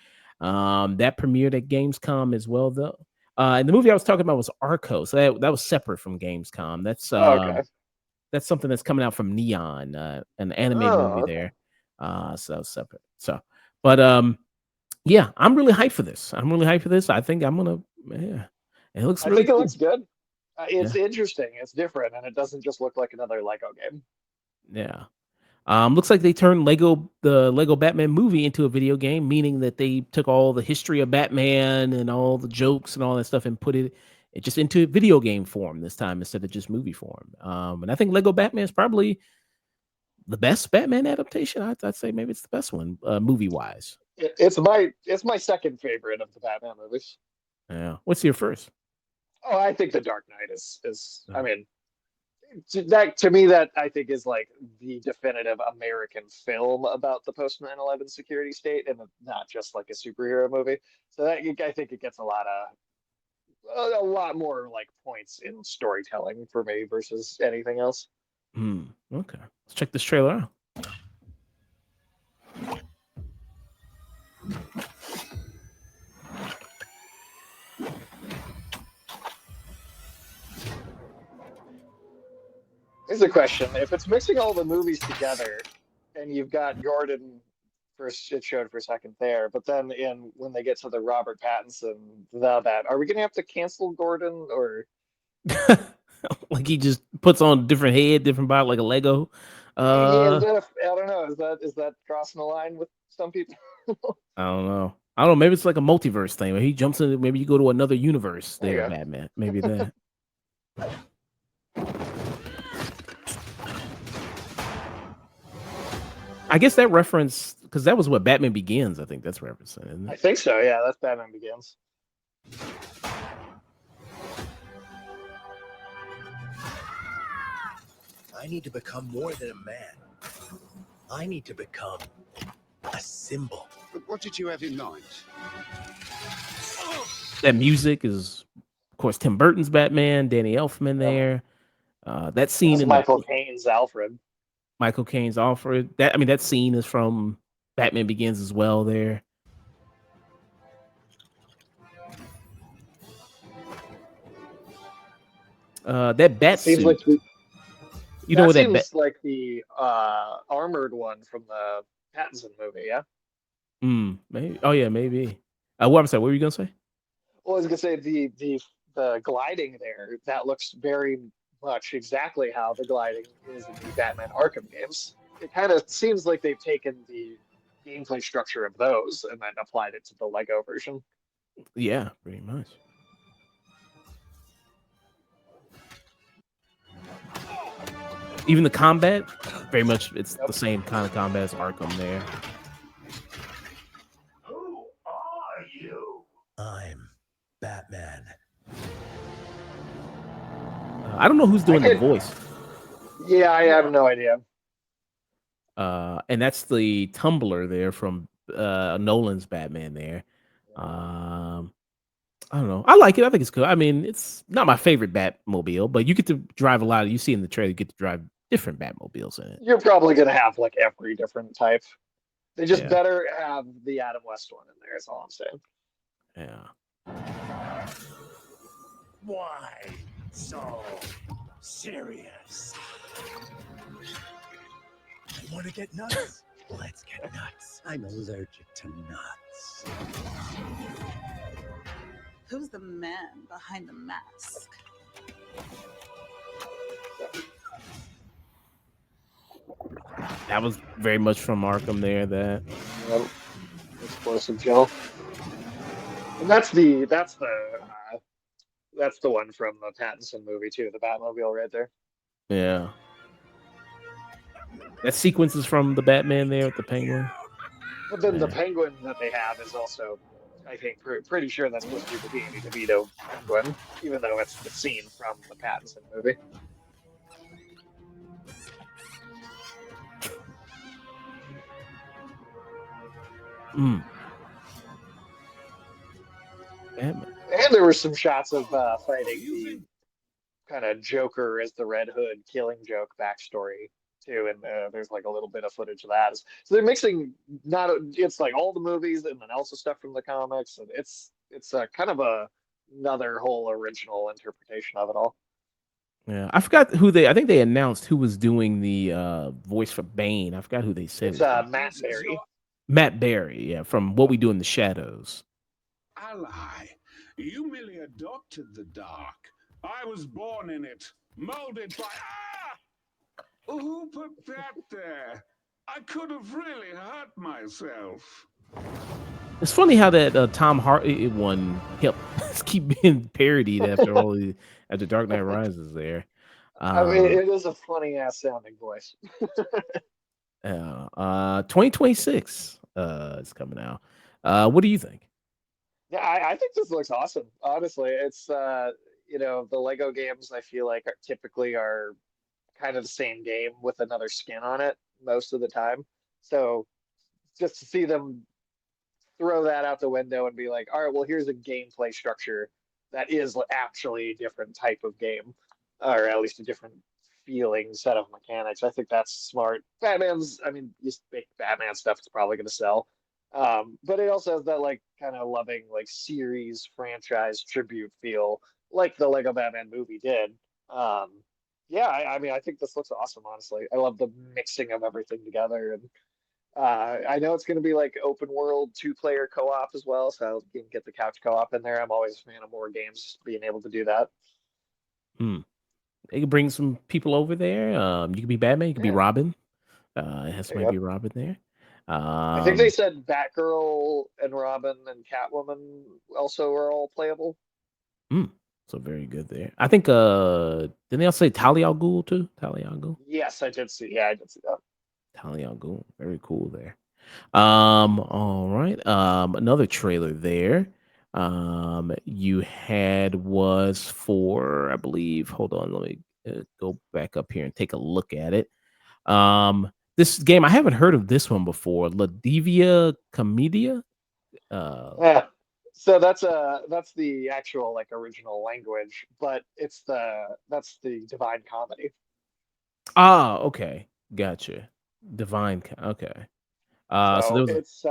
That premiered at Gamescom as well though. And the movie I was talking about was Arco. So that was separate from Gamescom. Okay. That's something that's coming out from Neon, an anime movie Oh, okay. there. So separate. So, but yeah, I'm really hyped for this. I think I'm gonna. Yeah, it looks I really think it cool. looks good. It's Yeah, interesting. It's different, and it doesn't just look like another Lego game. yeah. Looks like they turned the Lego Batman movie into a video game, meaning that they took all the history of Batman and all the jokes and all that stuff and put it just into video game form this time instead of just movie form. And I think Lego Batman is probably the best Batman adaptation. I'd say maybe it's the best one, movie wise. It's my second favorite of the Batman movies. Yeah. What's your first? Oh, I think The Dark Knight is. I mean, to me that I think is like the definitive American film about the post 9/11 security state, and not just like a superhero movie. So that I think it gets a lot more like points in storytelling for me versus anything else. Okay. Let's check this trailer out. Here's a question: if it's mixing all the movies together, and you've got Gordon first, it showed for a second there, but then when they get to the Robert Pattinson, are we gonna have to cancel Gordon or? Like he just puts on a different head, different body, like a Lego. Yeah, I don't know. Is that crossing the line with some people? I don't know. I don't know. Maybe it's like a multiverse thing where he jumps in. Maybe you go to another universe There you there, go. Batman. Maybe that. I guess that reference, because that was what Batman Begins. I think that's referencing, isn't I it? think so. Yeah, that's Batman Begins. I need to become more than a man. I need to become a symbol. But what did you have in mind? That music is, of course, Tim Burton's Batman, Danny Elfman there. That scene That's in Michael Caine's Alfred. Michael Caine's Alfred. That scene is from Batman Begins as well there. That bat Seems suit. like You know what that seems like the armored one from the Pattinson movie, yeah? Maybe. Oh yeah, maybe. What I'm sorry, what were you gonna say? Well, I was gonna say the gliding there, that looks very much exactly how the gliding is in the Batman Arkham games. It kind of seems like they've taken the gameplay structure of those and then applied it to the Lego version. Yeah, pretty much. Even the combat, very much it's the same kind of combat as Arkham there. Who are you? I'm Batman. I don't know who's doing the voice. Yeah, I have no idea. And that's the Tumblr there from Nolan's Batman there. I don't know. I like it. I think it's cool. I mean, it's not my favorite Batmobile, but you get to drive a lot. You see in the trailer, you get to drive different Batmobiles in it. You're probably gonna have like every different type. They just better have the Adam West one in there, is all I'm saying. Yeah. Why so serious? You want to get nuts? Let's get nuts. I'm allergic to nuts. Who's the man behind the mask? That was very much from Arkham there. That Explosive Joe. And that's the one from the Pattinson movie too, the Batmobile right there. Yeah. That sequence is from the Batman there with the penguin. But then the Yeah. penguin that they have is also, I think, pretty sure that's supposed to be the Danny DeVito penguin, even though it's the scene from the Pattinson movie. Mm. Batman. And there were some shots of fighting the kind of Joker as the Red Hood killing joke backstory too, and there's like a little bit of footage of that. So they're mixing not it's like all the movies and then also stuff from the comics, and it's a kind of another whole original interpretation of it all. Yeah, I forgot who they. I think they announced who was doing the voice for Bane. I forgot who they said It's was doing. Matt Berry. Matt Berry. Yeah, from What We Do in the Shadows. Ally, you merely adopted the dark. I was born in it, molded by. Ah! Who put that there? I could have really hurt myself. It's funny how that Tom Hardy one kept keep being parodied after after Dark Knight Rises. There. I mean, Uh, it is a funny ass sounding voice. 2026 is coming out. What do you think? Yeah, I think this looks awesome. Honestly, it's the Lego games I feel like are kind of the same game with another skin on it most of the time. So just to see them throw that out the window and be like, all right, well, here's a gameplay structure that is actually a different type of game, or at least a different feeling set of mechanics. I think that's smart. I mean, you make Batman stuff, it's probably going to sell. But it also has that like kind of loving like series franchise tribute feel, like the Lego Batman movie did. Um, yeah, I mean, I think this looks awesome. Honestly, I love the mixing of everything together, and I know it's going to be like open world two-player co-op as well, so you can get the couch co-op in there. I'm always a fan of more games being able to do that. Hmm. They could bring some people over there. You could be Batman. You could be Yeah, Robin. It has there you somebody be go. Robin there. I think they Um, said Batgirl and Robin and Catwoman also are all playable. mm, so very good there. I think didn't they also say Talia al Ghul too? Talia al Ghul. Yes, I did see. Yeah, I did see that. Talia al Ghul. Very cool there. All right. Another trailer there. You had was for, I believe. Hold on, let me go back up here and take a look at it. This game I haven't heard of this one before. La Divia Commedia. Uh, Yeah. So that's the actual like original language, but that's the Divine Comedy. okay, gotcha. Okay. So there So was a it's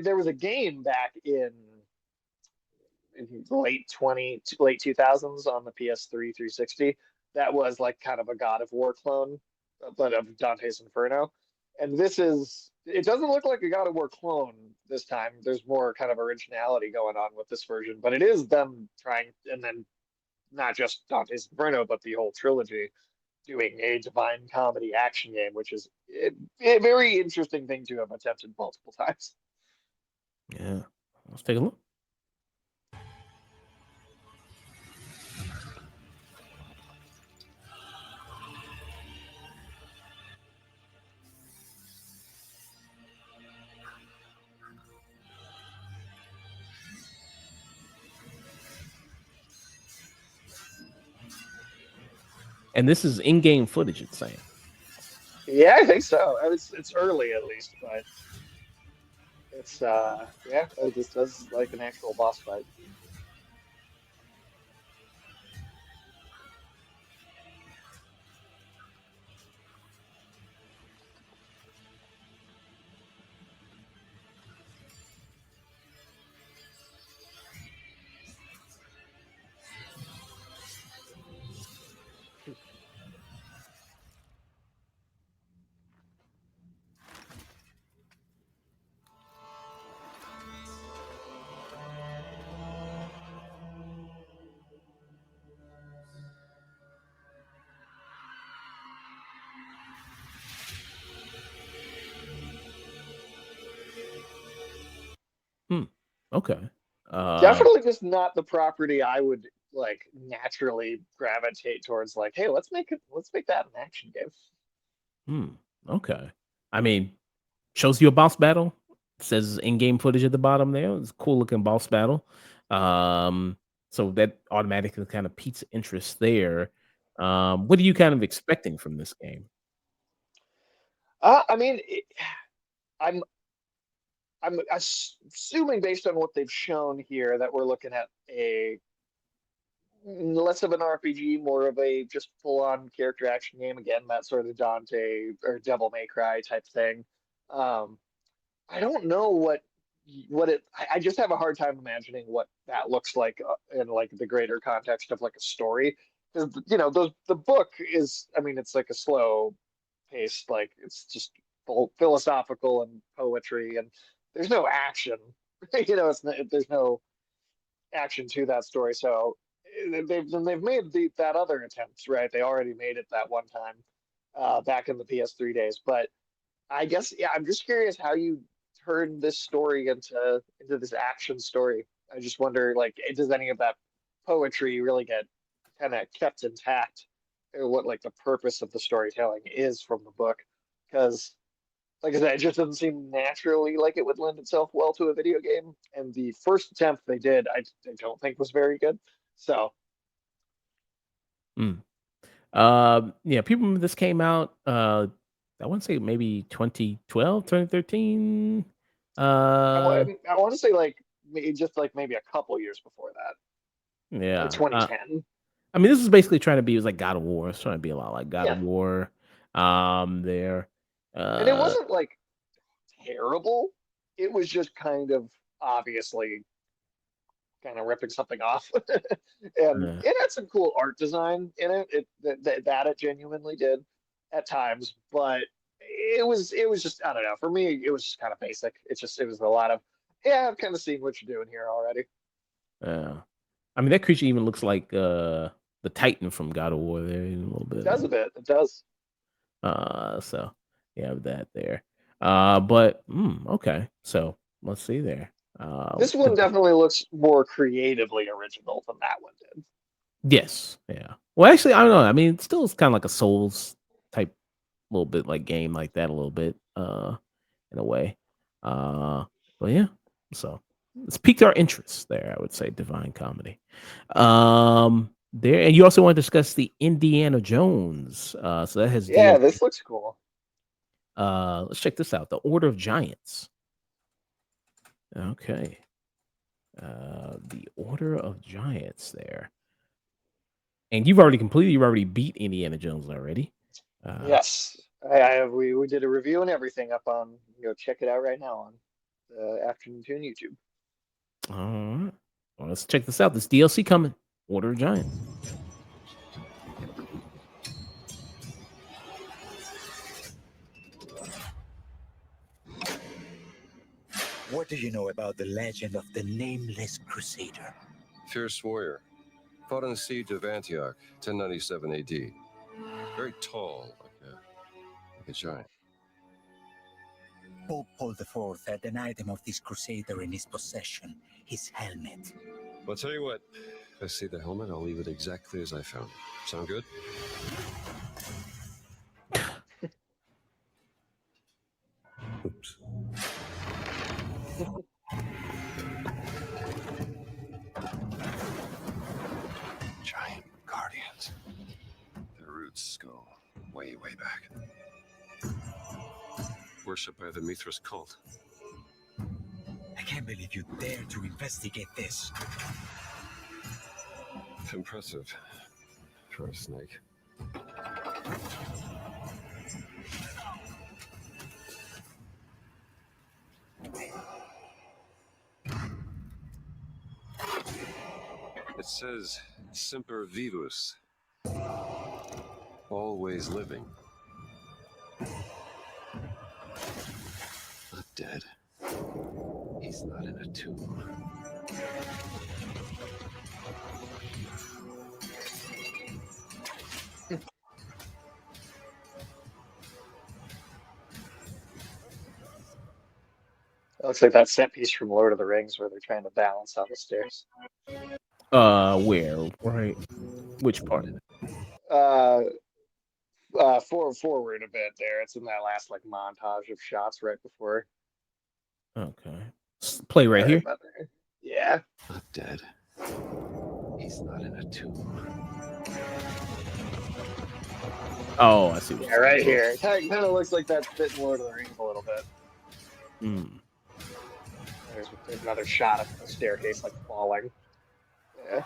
there was a game back in the late 2000s on the PS3 360 that was like kind of a God of War clone, but of Dante's Inferno. And it doesn't look like a God of War clone this time. There's more kind of originality going on with this version, but it is them trying, and then not just Dante's Inferno, but the whole trilogy doing a divine comedy action game, which is a very interesting thing to have attempted multiple times. yeah. Let's take a look. And this is in-game footage. It's saying. Yeah, I think so. It's early at least, but yeah, this does like an actual boss fight. Hmm. Okay. Definitely just not the property I would like naturally gravitate towards. Like, hey, let's make that an action game. Okay. I mean, shows you a boss battle. Says in-game footage at the bottom there. It's a cool looking boss battle. Um, so that automatically kind of piques interest there. What are you kind of expecting from this game? I mean, I'm assuming based on what they've shown here that we're looking at a less of an RPG, more of a just full-on character action game. Again, that sort of Dante or Devil May Cry type thing. Um, I don't know what it. I just have a hard time imagining what that looks like in like the greater context of like a story. Because the book is. I mean, it's like a slow paced, like it's just full philosophical and poetry, and there's no action. There's no action to that story. So they've made that other attempt, right? They already made it that one time back in the PS3 days. But I guess yeah, I'm just curious how you turn this story into this action story. I just wonder, like, does any of that poetry really get kind of kept intact? Or what like the purpose of the storytelling is from the book? Because like I said, it just doesn't seem naturally like it would lend itself well to a video game. And the first attempt they did, I don't think was very good. So Mm. Yeah, people remember this came out. I want to say maybe 2012, 2013. Uh, I want to say like just like maybe a couple years before that, like yeah. 2010. I mean, this is basically trying to be. It was like God of War. It's trying to be a lot like God Yeah, of War. There. and it Uh, wasn't like terrible. It was just kind of obviously kind of ripping something off, and uh, it had some cool art design in it. That it genuinely did at times, but it was just I don't know. For me, it was just kind of basic. It was a lot of yeah. I've kind of seen what you're doing here already. yeah. I mean, that creature even looks like the Titan from God of War there a little It bit. does a bit. It does. So you have that there. But okay. So let's see there. This one definitely looks more creatively original than that one did. Yes. Yeah. Well, actually, I don't know. I mean, it still is kind of like a Souls type, little bit like game like that, a little bit, in a way. Uh, but yeah. So it's piqued our interest there. I would say Divine Comedy. There, and you also want to discuss the Indiana Jones. So that has Yeah, DLC. this looks cool. Let's check this out. The Order of Giants. Okay. The Order of Giants there. And you've already beat Indiana Jones already. Yes, I have. We did a review and everything up on. Go check it out right now on the Afternoon Tune YouTube. All right. Well, let's check this out. This DLC coming. Order of Giants. What do you know about the legend of the Nameless Crusader? Fierce warrior. Fought on the siege of Antioch, 1097 AD. Very tall, like a giant. Pope Paul IV had an item of this crusader in his possession, his helmet. Well, I'll tell you what. If I see the helmet, I'll leave it exactly as I found it. Sound good? Oops. Giant guardians. Their roots go way, way back. Worshipped by the Mithras cult. I can't believe you dare to investigate this. Impressive for a snake. It says Semper Vivus. Always living. Not dead. He's not in a tomb. It looks like that set piece from Lord of the Rings where they're trying to balance on the stairs. Where? Right. Which part? Uh, forward a bit there. It's in that last like montage of shots right before. Okay. Play right here. Yeah. Not dead. He's not in a tomb. Oh, I see. Yeah, right here. It kind of looks like that bit in Lord of the Rings a little bit. There's another shot of the staircase like falling. Yeah.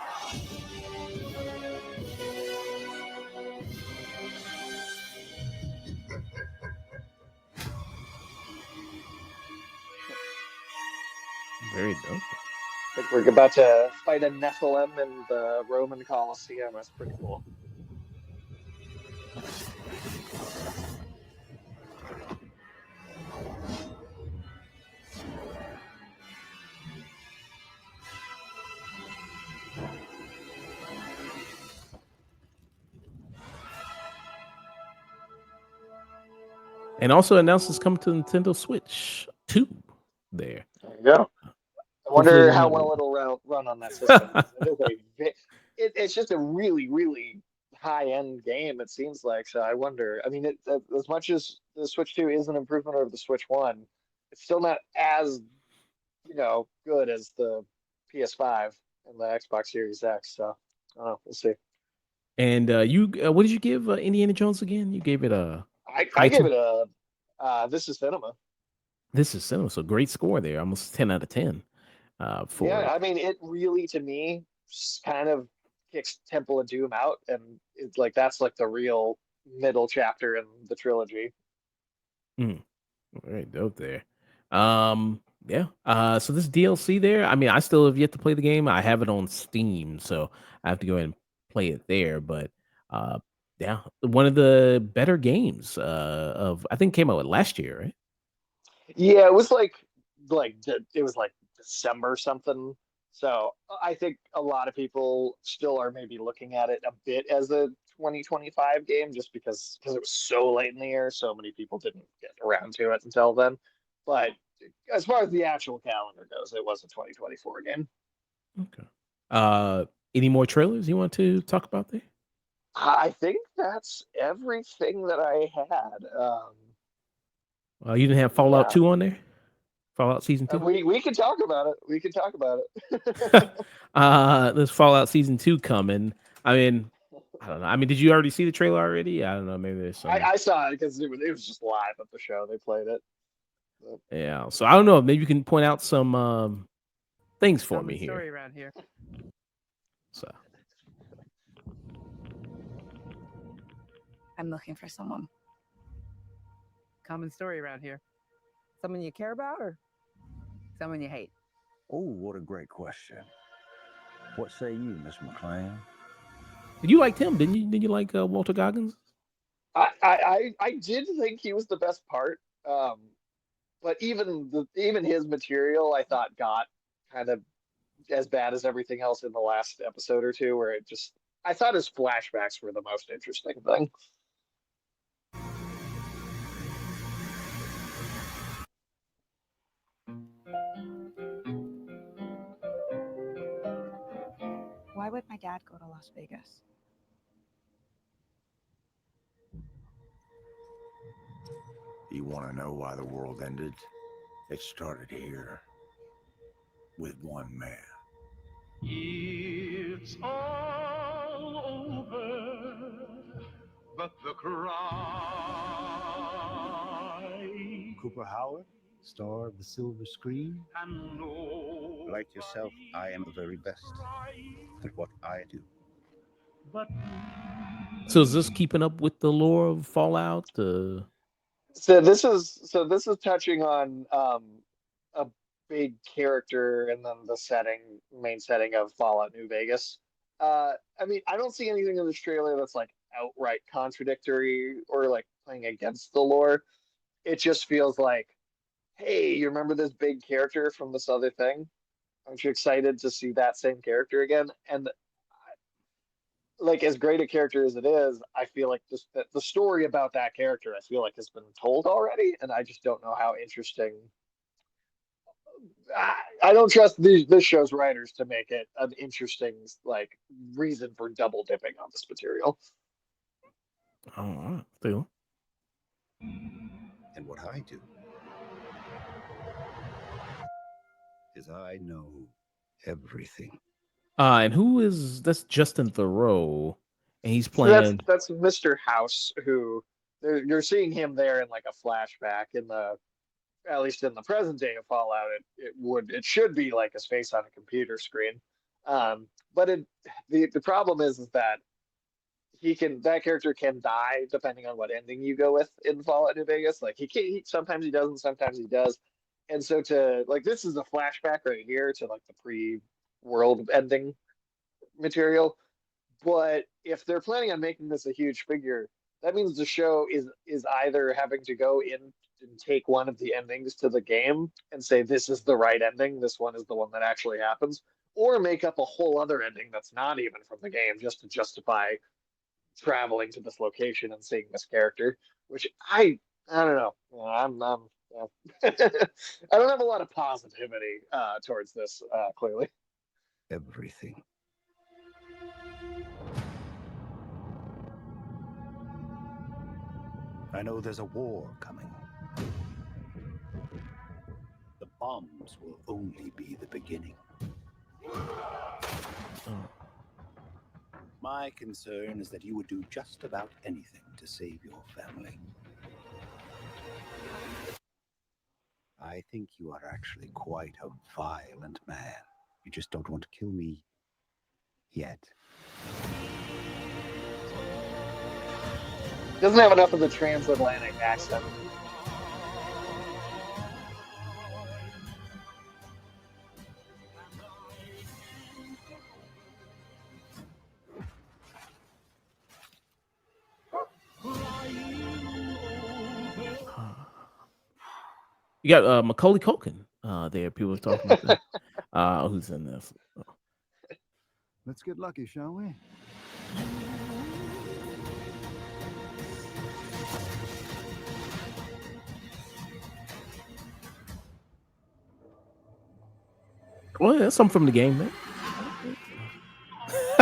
Very dope. I think we're about to fight a Nephilim in the Roman Colosseum. That's pretty cool. And also announced it's coming to Nintendo Switch 2 there. There you go. I wonder how well it'll run on that system. It's just a really, really high-end game, it seems like. So I wonder. I mean, as much as the Switch 2 is an improvement over the Switch 1, it's still not as, good as the PS5 and the Xbox Series X. So, I don't know. We'll see. And you, what did you give Indiana Jones again? You gave it a. I gave it a. This is cinema. This is cinema. So great score there, almost 10 out of 10. For I mean, it really to me kind of kicks Temple of Doom out, and it's like that's like the real middle chapter in the trilogy. Very dope there. Yeah. So this DLC there, I mean, I still have yet to play the game. I have it on Steam, so I have to go ahead and play it there. But yeah, one of the better games of I think came out last year, right? Yeah, it was like it was like December something. So I think a lot of people still are maybe looking at it a bit as a 2025 game just because it was so late in the year, so many people didn't get around to it until then. But as far as the actual calendar goes, it was a 2024 game. Any more trailers you want to talk about there? I think that's everything that I had. You didn't have Fallout 2 on there? Fallout Season 2? We can talk about it. We can talk about it. There's Fallout Season 2 coming. I mean, I don't know. I mean, did you already see the trailer already? I don't know. Maybe there's some. I saw it because it was just live at the show. They played it. Yeah. So I don't know. Maybe you can point out some things for me here. Story around here. So I'm looking for someone. Common story around here. Someone you care about or someone you hate? Oh, what a great question. What say you, Miss McClan? You liked him, didn't you? Did you like Walter Goggins? I did think he was the best part, but even his material I thought got kind of as bad as everything else in the last episode or two, where I thought his flashbacks were the most interesting thing. Why would my dad go to Las Vegas? You want to know why the world ended? It started here with one man. It's all over, but the cry. Cooper Howard, star of the silver screen. And no, like yourself, I am the very best at what I do. But so is this keeping up with the lore of Fallout? So this is touching on a big character and then the main setting of Fallout New Vegas. I mean, I don't see anything in this trailer that's like outright contradictory or like playing against the lore. It just feels like, hey, you remember this big character from this other thing? Aren't you excited to see that same character again? And like as great a character as it is, I feel like the story about that character, I feel like has been told already, and I just don't know how interesting I don't trust this show's writers to make it an interesting like reason for double dipping on this material. All right, still. And what I do is I know everything. And who is that's Justin Theroux, and he's So playing. that's Mr. House, who you're seeing him there in like a flashback in the, at least in the present day of Fallout. It should be like his face on a computer screen. But the problem is that that character can die depending on what ending you go with in Fallout New Vegas. Like sometimes he doesn't, sometimes he does. And so to like this is a flashback right here to like the pre-world ending material. But if they're planning on making this a huge figure, that means the show is either having to go in and take one of the endings to the game and say this is the right ending, this one is the one that actually happens, or make up a whole other ending that's not even from the game just to justify traveling to this location and seeing this character. Which I don't know. Yeah. I don't have a lot of positivity towards this. Clearly, everything. I know there's a war coming. The bombs will only be the beginning. My concern is that you would do just about anything to save your family. I think you are actually quite a violent man. You just don't want to kill me yet. doesn't have enough of the transatlantic accent. You got Macaulay Culkin there. People are talking about that. Who's in this? Let's get lucky, shall we? Well, that's something from the game, man.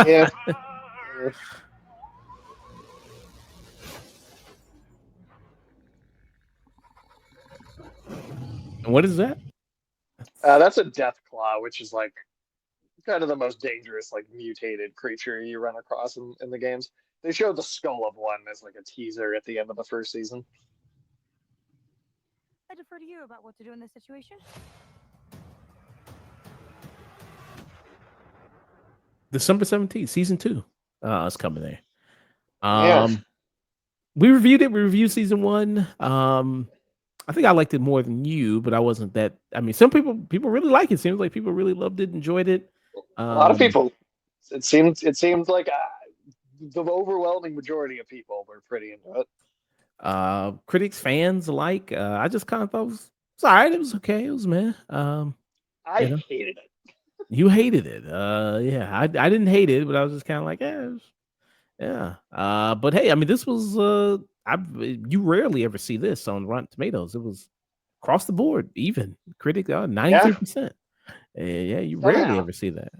Yeah. And what is that? That's a death claw, which is like kind of the most dangerous, like mutated creature you run across in the games. They showed the skull of one as like a teaser at the end of the first season. I defer to you about what to do in this situation. December 17th, season 2. It's coming there. Yeah. We reviewed it. We reviewed season 1. I think I liked it more than you, but I wasn't that. I mean, some people really like it. Seems like people really loved it, enjoyed it. A lot of people. It seemed like the overwhelming majority of people were pretty into it. Critics, fans alike. I just kind of thought it was all right. It was okay. It was meh. I hated it. You hated it. Yeah, I didn't hate it, but I was just kind of like, yeah. But hey, I mean, this was you rarely ever see this on Rotten Tomatoes. It was across the board, even critic 93%. Yeah, you rarely ever see that.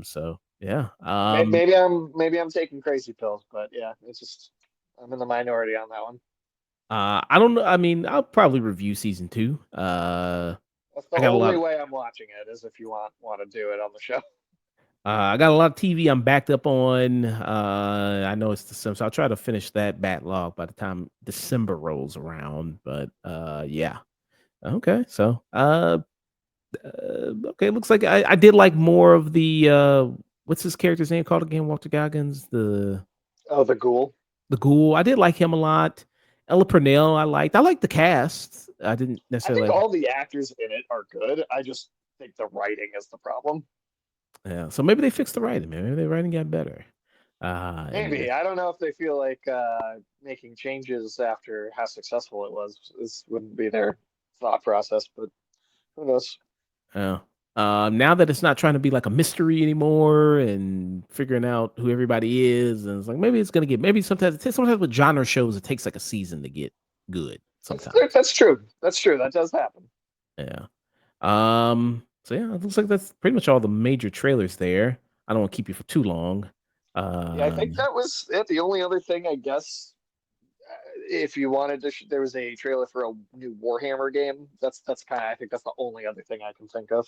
So yeah. Maybe I'm taking crazy pills, but yeah, it's just I'm in the minority on that one. I don't know. I mean, I'll probably review season 2. That's the only way I'm watching it is if you want to do it on the show. I got a lot of TV I'm backed up on. I know it's December, so I'll try to finish that backlog by the time December rolls around. But yeah. Okay. So okay, looks like I did like more of the what's his character's name called again? Walter Goggins, the Ghoul. The Ghoul. I did like him a lot. Ella Purnell, I liked the cast. I didn't I necessarily think all the actors in it are good. I just think the writing is the problem. Yeah, so maybe they fixed the writing, man. Maybe the writing got better. Maybe. I don't know if they feel like making changes after how successful it was. This wouldn't be their thought process, but who knows? Now that it's not trying to be like a mystery anymore and figuring out who everybody is, and it's like maybe it's gonna get sometimes with genre shows it takes like a season to get good. Sometimes that's true. That does happen. Yeah. So yeah, it looks like that's pretty much all the major trailers there. I don't want to keep you for too long. Yeah, I think Um, that was it. The only other thing, I guess, if you wanted to, there was a trailer for a new Warhammer game. That's kind of, I think that's the only other thing I can think of.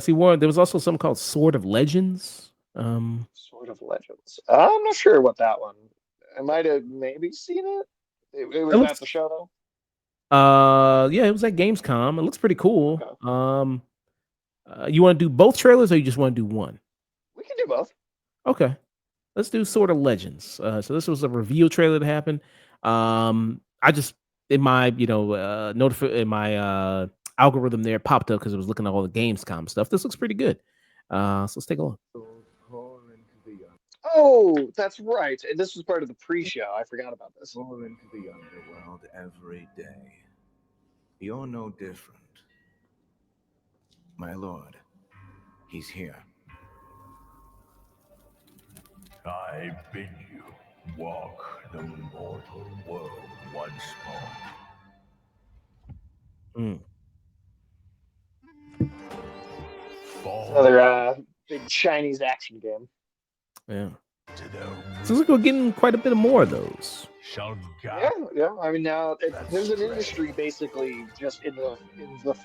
see, one there was also something called Sword of Legends. Sort of Legends. I'm not sure what that one. I might have maybe seen it. It It was at looks, the show though. yeah, it was at Gamescom. It looks pretty cool. Okay, You want to do both trailers or you just want to do one? we can do both. Okay. Let's do sort of legends. So this was a reveal trailer that happened. I just in my in my algorithm there it popped up because it was looking at all the Gamescom stuff. This looks pretty good. So let's take a look. Oh, that's right. And this was part of the pre-show. I forgot about this. Fall into the underworld every day. You're no different. My lord, he's here. I bid you walk the mortal world once more. Another big Chinese action game. Yeah. So looks like we're getting quite a bit of more of those. Yeah, yeah. I mean, now there's an industry basically just in the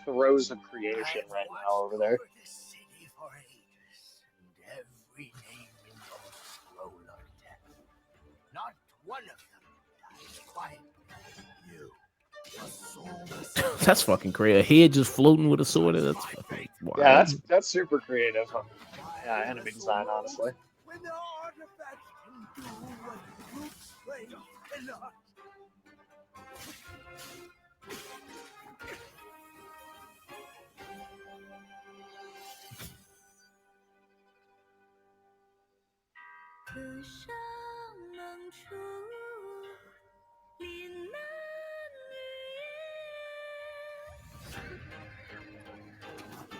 throes of creation right now over there. Every name in your scroll of death. Not one of them dies quietly. You, your soul. That's fucking crazy. A head just floating with a sword. That's fucking wild. Yeah, that's super creative. Enemy design, honestly. When the artifact can do what brute strength cannot.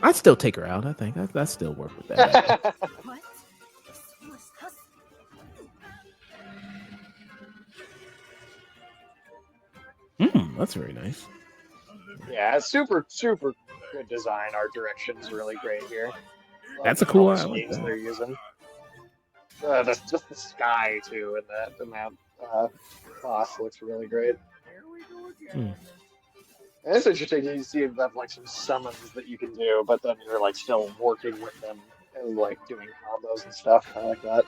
I'd still take her out. I think I'd still work with that. That's very nice. Yeah, super good design. Art direction's really great here. That's a cool all the eye. I like schemes that. they're using. Just the sky too, and that boss looks really great. Hmm. And it's interesting. You see you have like some summons that you can do, but then you're like still working with them and like doing combos and stuff. I like that.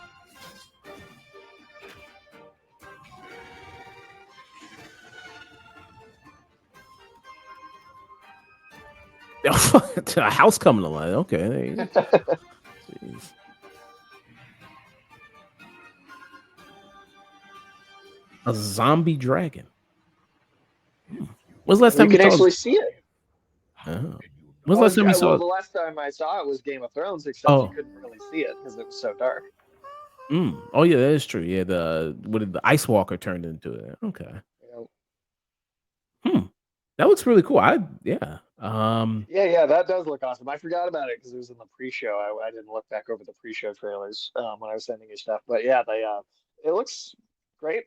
A house coming to life. Okay. There you go. Jeez. A zombie dragon. When's the last time you can saw actually see it? Oh. When's the last time you saw Well, the last time I saw it was Game of Thrones, except you couldn't really see it because it was so dark. Oh yeah, that is true. Yeah, what did the Ice Walker turned into it? Okay. That looks really cool. Yeah. Yeah, that does look awesome. I forgot about it because it was in the pre-show. I didn't look back over the pre-show trailers when I was sending you stuff. But yeah, it looks great.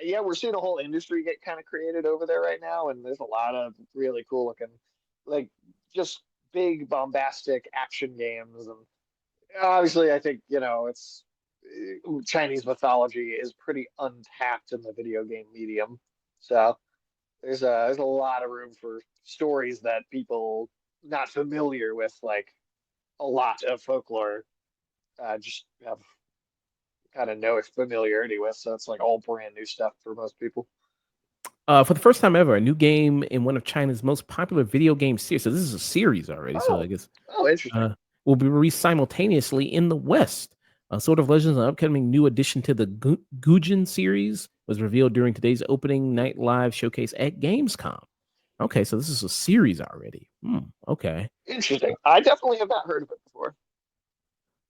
Yeah, we're seeing a whole industry get kind of created over there right now, and there's a lot of really cool looking, like just big bombastic action games. And obviously, I think it's Chinese mythology is pretty untapped in the video game medium, so. There's a lot of room for stories that people not familiar with, like a lot of folklore, just have kind of no familiarity with. So it's like all brand new stuff for most people. For the first time ever, a new game in one of China's most popular video game series. So this is a series already. So I guess interesting. Will be released simultaneously in the West. Sword of Legends, an upcoming new addition to the Gujin series, was revealed during today's opening night live showcase at Gamescom. Okay, so this is a series already. Okay. Interesting. I definitely have not heard of it before.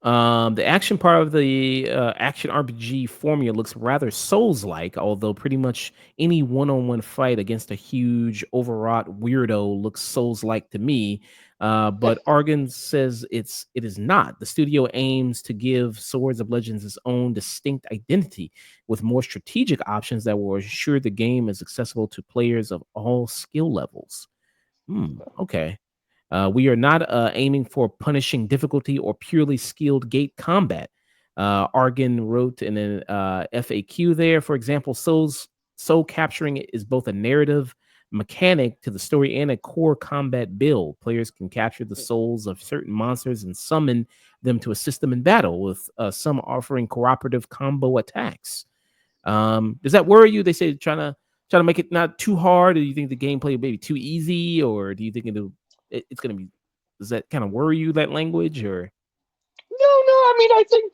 The action part of the action RPG formula looks rather Souls-like, although pretty much any one-on-one fight against a huge, overwrought weirdo looks Souls-like to me. But Argon says it is not. The studio aims to give Swords of Legends its own distinct identity, with more strategic options that will ensure the game is accessible to players of all skill levels. Okay. We are not aiming for punishing difficulty or purely skilled gate combat. Argan wrote in an FAQ there. For example, soul capturing is both a narrative mechanic to the story and a core combat build. Players can capture the souls of certain monsters and summon them to assist them in battle, with some offering cooperative combo attacks. Does that worry you? They say trying to make it not too hard, or do you think the gameplay may be too easy, or do you think it's gonna be? Does that kind of worry you, that language, or? No, I mean, I think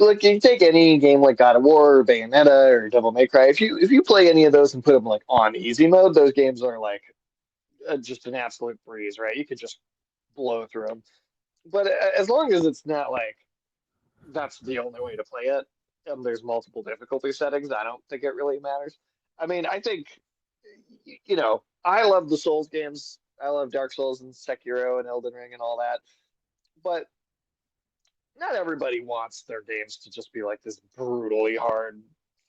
like you take any game like God of War, or Bayonetta, or Devil May Cry. If you play any of those and put them like on easy mode, those games are like just an absolute breeze, right? You could just blow through them. But as long as it's not like that's the only way to play it, and there's multiple difficulty settings, I don't think it really matters. I mean, I think I love the Souls games. I love Dark Souls and Sekiro and Elden Ring and all that. But not everybody wants their games to just be like this brutally hard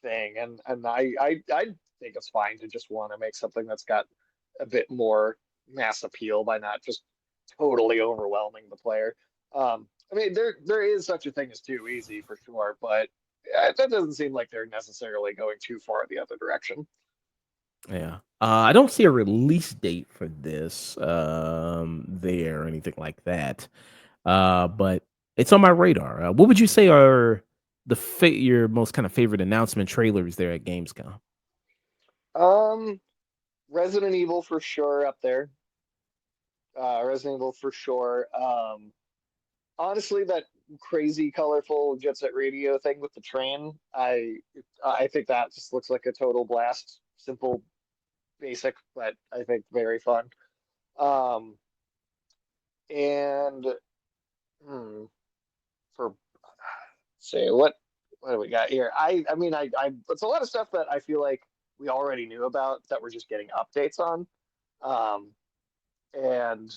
thing. And I think it's fine to just want to make something that's got a bit more mass appeal by not just totally overwhelming the player. I mean, there is such a thing as too easy for sure, but that doesn't seem like they're necessarily going too far the other direction. Yeah. I don't see a release date for this there or anything like that. But it's on my radar. What would you say are your most kind of favorite announcement trailers there at Gamescom? Resident Evil for sure up there. Resident Evil for sure. Honestly, that crazy, colorful Jet Set Radio thing with the train, I think that just looks like a total blast. Simple, basic, but I think very fun. Um, and for say what do we got here? I mean it's a lot of stuff that I feel like we already knew about that we're just getting updates on. Um, and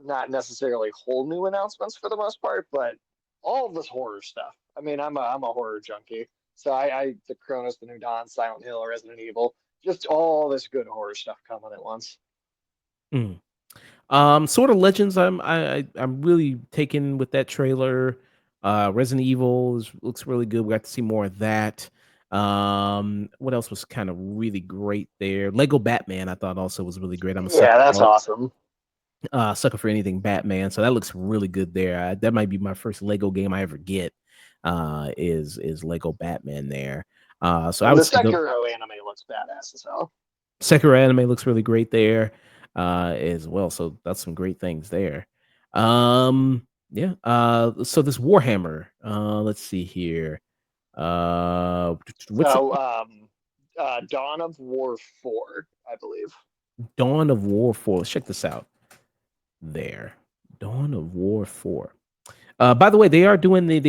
not necessarily whole new announcements for the most part, but all of this horror stuff. I mean, I'm a horror junkie, so I the Kronos, the New Dawn, Silent Hill, Resident Evil, just all this good horror stuff coming at once. Mm. Sort of Legends. I'm really taken with that trailer. Resident Evil looks really good. We got to see more of that. What else was kind of really great there? Lego Batman, I thought also was really great. I'm a sucker Yeah, that's for awesome. sucker for anything Batman, so that looks really good there. That might be my first Lego game I ever get. Is Lego Batman there? So I And the would say the Sekiro anime looks badass as hell. Sekiro anime looks really great there as well. So that's some great things there. Yeah. So this Warhammer. Let's see here. What's it? So, Dawn of War 4, I believe. Dawn of War 4. Let's check this out. There. Dawn of War 4. By the way, they are doing they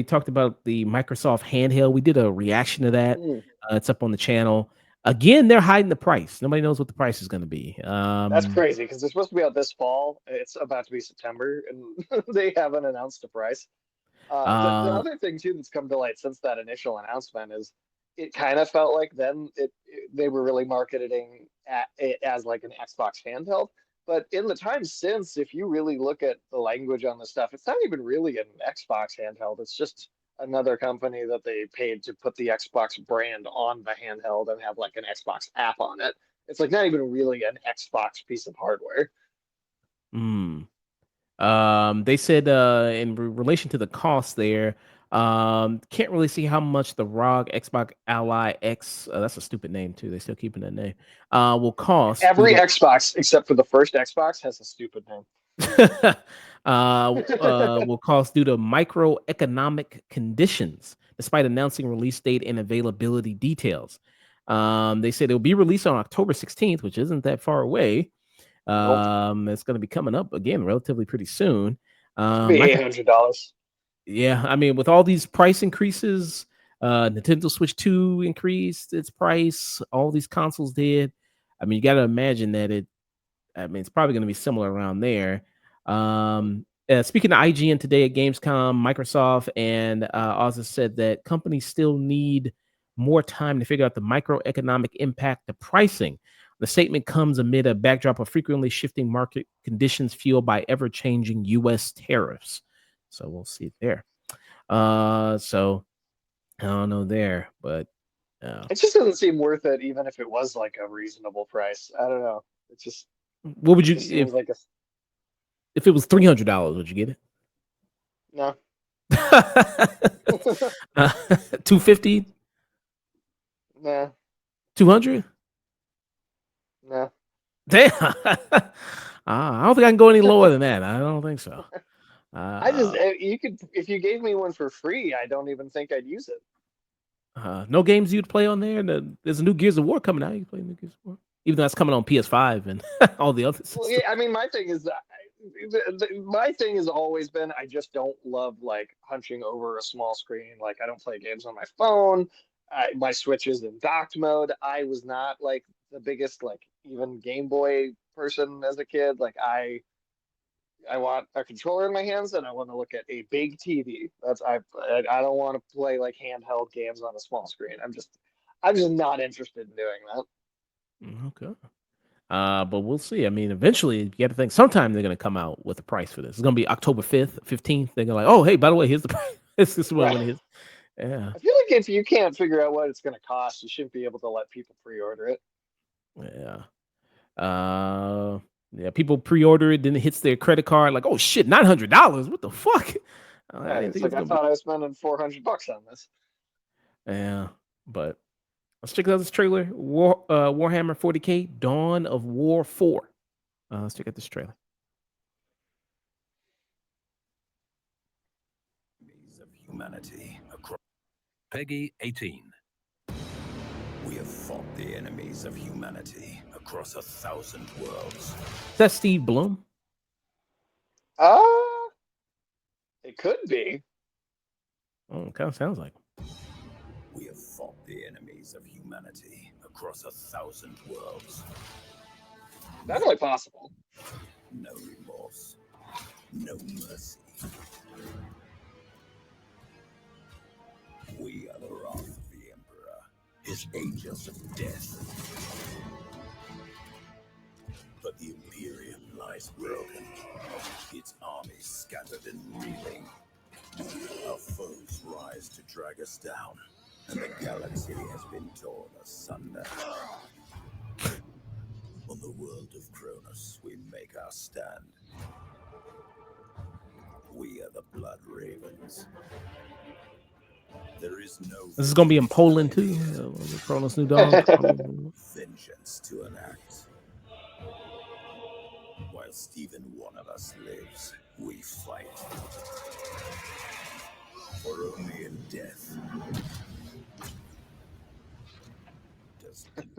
talked about the Microsoft handheld. We did a reaction to that. It's up on the channel. Again, they're hiding the price. Nobody knows what the price is going to be. That's crazy because they're supposed to be out this fall. It's about to be September, and they haven't announced a price. The other thing too that's come to light since that initial announcement is it kind of felt like then they were really marketing it as like an Xbox handheld. But in the time since, if you really look at the language on the stuff, it's not even really an Xbox handheld. It's just another company that they paid to put the Xbox brand on the handheld and have like an Xbox app on it. It's like not even really an Xbox piece of hardware. They said in relation to the cost there, can't really see how much the ROG Xbox Ally X, that's a stupid name too. They still keeping that name. Will cost. Every Xbox except for the first Xbox has a stupid name. Will cost due to microeconomic conditions, despite announcing release date and availability details. They said it will be released on October 16th, which isn't that far away. It's going to be coming up again relatively pretty soon. Be $800. Yeah, I mean, with all these price increases, Nintendo Switch 2 increased its price. All these consoles did. I mean, you got to imagine that it's probably going to be similar around there. Speaking to IGN today at Gamescom, Microsoft and Oz said that companies still need more time to figure out the microeconomic impact of pricing. The statement comes amid a backdrop of frequently shifting market conditions fueled by ever-changing U.S. tariffs. So we'll see there. So I don't know there, but It just doesn't seem worth it, even if it was like a reasonable price. I don't know. It just what would you seems like a if it was $300? Would you get it? no. 250, Nah, 200. nah. Damn. I don't think I can go any lower than that. I don't think so. I just you could if you gave me one for free, I don't even think I'd use it. No games you'd play on there. There's a new Gears of War coming out. You play new Gears of War, even though that's coming on PS5 and all the other Well, systems. yeah, I mean, my thing is my thing has always been I just don't love like hunching over a small screen. Like I don't play games on my phone. My Switch is in docked mode. I was not like the biggest like even Game Boy person as a kid. Like I want a controller in my hands and I want to look at a big TV. I don't want to play like handheld games on a small screen. I'm just not interested in doing that. Okay. But we'll see. I mean, eventually, you got to think sometime they're going to come out with a price for this. It's going to be October 5th, 15th. They're going to like, oh, hey, by the way, here's the price. This is what it is. Yeah. I feel like if you can't figure out what it's going to cost, you shouldn't be able to let people pre-order it. Yeah. Yeah. People pre-order it, then it hits their credit card. Like, oh shit, $900. What the fuck? Yeah, it's like I thought I was spending $400 on this. Yeah, but let's check out this trailer. Warhammer 40K: Dawn of War 4. Let's check out this trailer. Of humanity across Peggy 18. We have fought the enemies of humanity across 1,000 worlds. Is that Steve Blum? It could be. Oh, kind of sounds like. We have fought the enemies of humanity across 1,000 worlds. Definitely possible. No remorse, no mercy. We are the wrath of the Emperor, his angels of death. But the Imperium lies broken, its armies scattered and reeling. Our foes rise to drag us down, and the galaxy has been torn asunder. On the world of Cronus, we make our stand. We are the Blood Ravens. There is no This is gonna be in Poland too. Cronus New Dawn. vengeance to enact. While Stephen one of us lives, we fight. For only in death does end.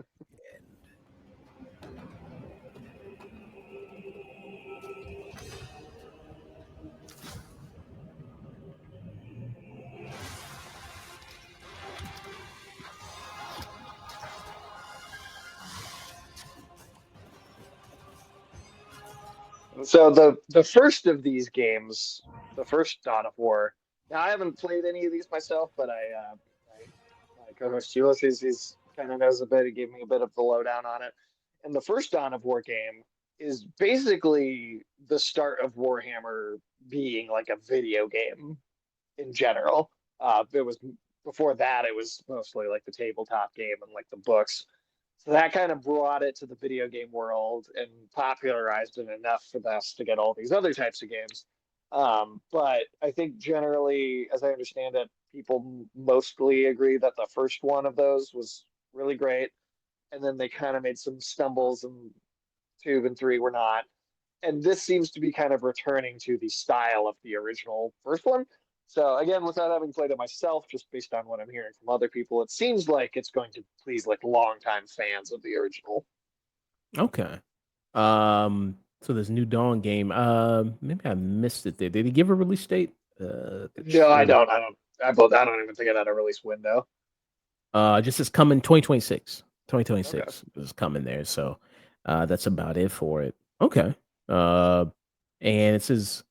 So the first of these games, the first Dawn of War. Now I haven't played any of these myself, but my co-host Ulysses, he's kind of knows a bit. He gave me a bit of the lowdown on it. And the first Dawn of War game is basically the start of Warhammer being like a video game in general. It was before that, it was mostly like the tabletop game and like the books. So that kind of brought it to the video game world and popularized it enough for us to get all these other types of games. But I think generally, as I understand it, people mostly agree that the first one of those was really great. And then they kind of made some stumbles, and 2 and 3 were not. And this seems to be kind of returning to the style of the original first one. So again, without having played it myself, just based on what I'm hearing from other people, it seems like it's going to please like longtime fans of the original. Okay. So this New Dawn game. Maybe I missed it there. Did he give a release date? No, I don't. I don't even think it had a release window. Just is coming 2026. 2026 is coming there. So that's about it for it. Okay. And it says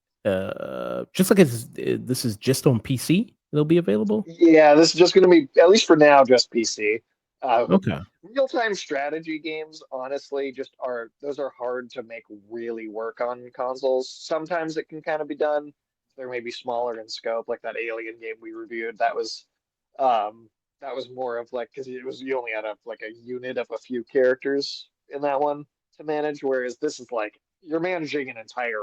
just like this is just on PC. It'll be available. Yeah, this is just going to be, at least for now, just PC. Okay. Real-time strategy games, honestly, just are those are hard to make really work on consoles. Sometimes it can kind of be done. They're maybe smaller in scope, like that Alien game we reviewed. Um, that was more of like because it was you only had like a unit of a few characters in that one to manage, whereas this is like you're managing an entire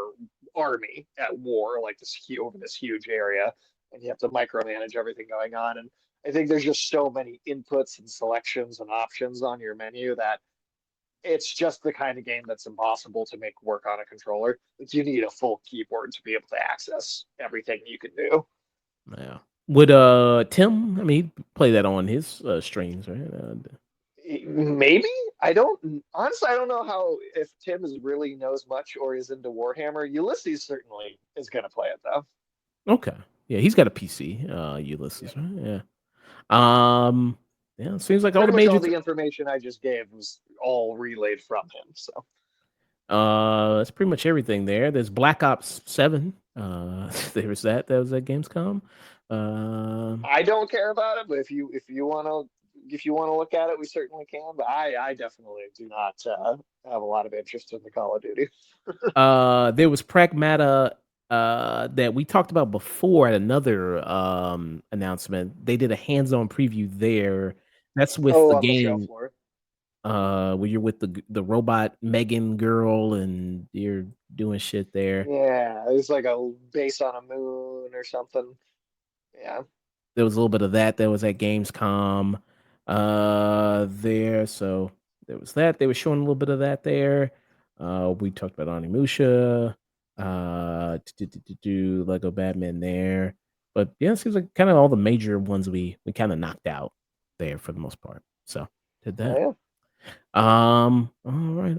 army at war, like over this huge area, and you have to micromanage everything going on. And I think there's just so many inputs and selections and options on your menu that it's just the kind of game that's impossible to make work on a controller. Like you need a full keyboard to be able to access everything you can do. Yeah. Would Tim? I mean, he'd play that on his streams, right? Maybe I don't honestly. I don't know how if Tim is really knows much or is into Warhammer. Ulysses certainly is going to play it though. Okay. Yeah, he's got a PC. Ulysses, right? Yeah. Yeah. Seems like all Pretty the much all major. the information I just gave was all relayed from him. So That's pretty much everything there. There's Black Ops 7. There was that. That was at Gamescom. I don't care about it, but if you want to look at it, we certainly can. But I definitely do not have a lot of interest in the Call of Duty. There was Pragmata that we talked about before at another announcement. They did a hands-on preview there. That's with the On the show game floor. where you're with the robot Megan girl and you're doing shit there. Yeah, it's like a base on a moon or something. Yeah. There was a little bit of that was at Gamescom there. So there was that. They were showing a little bit of that there. We talked about Onimusha, Lego Batman there. But yeah, it seems like kind of all the major ones we kind of knocked out there for the most part. So did that. Yeah. All right.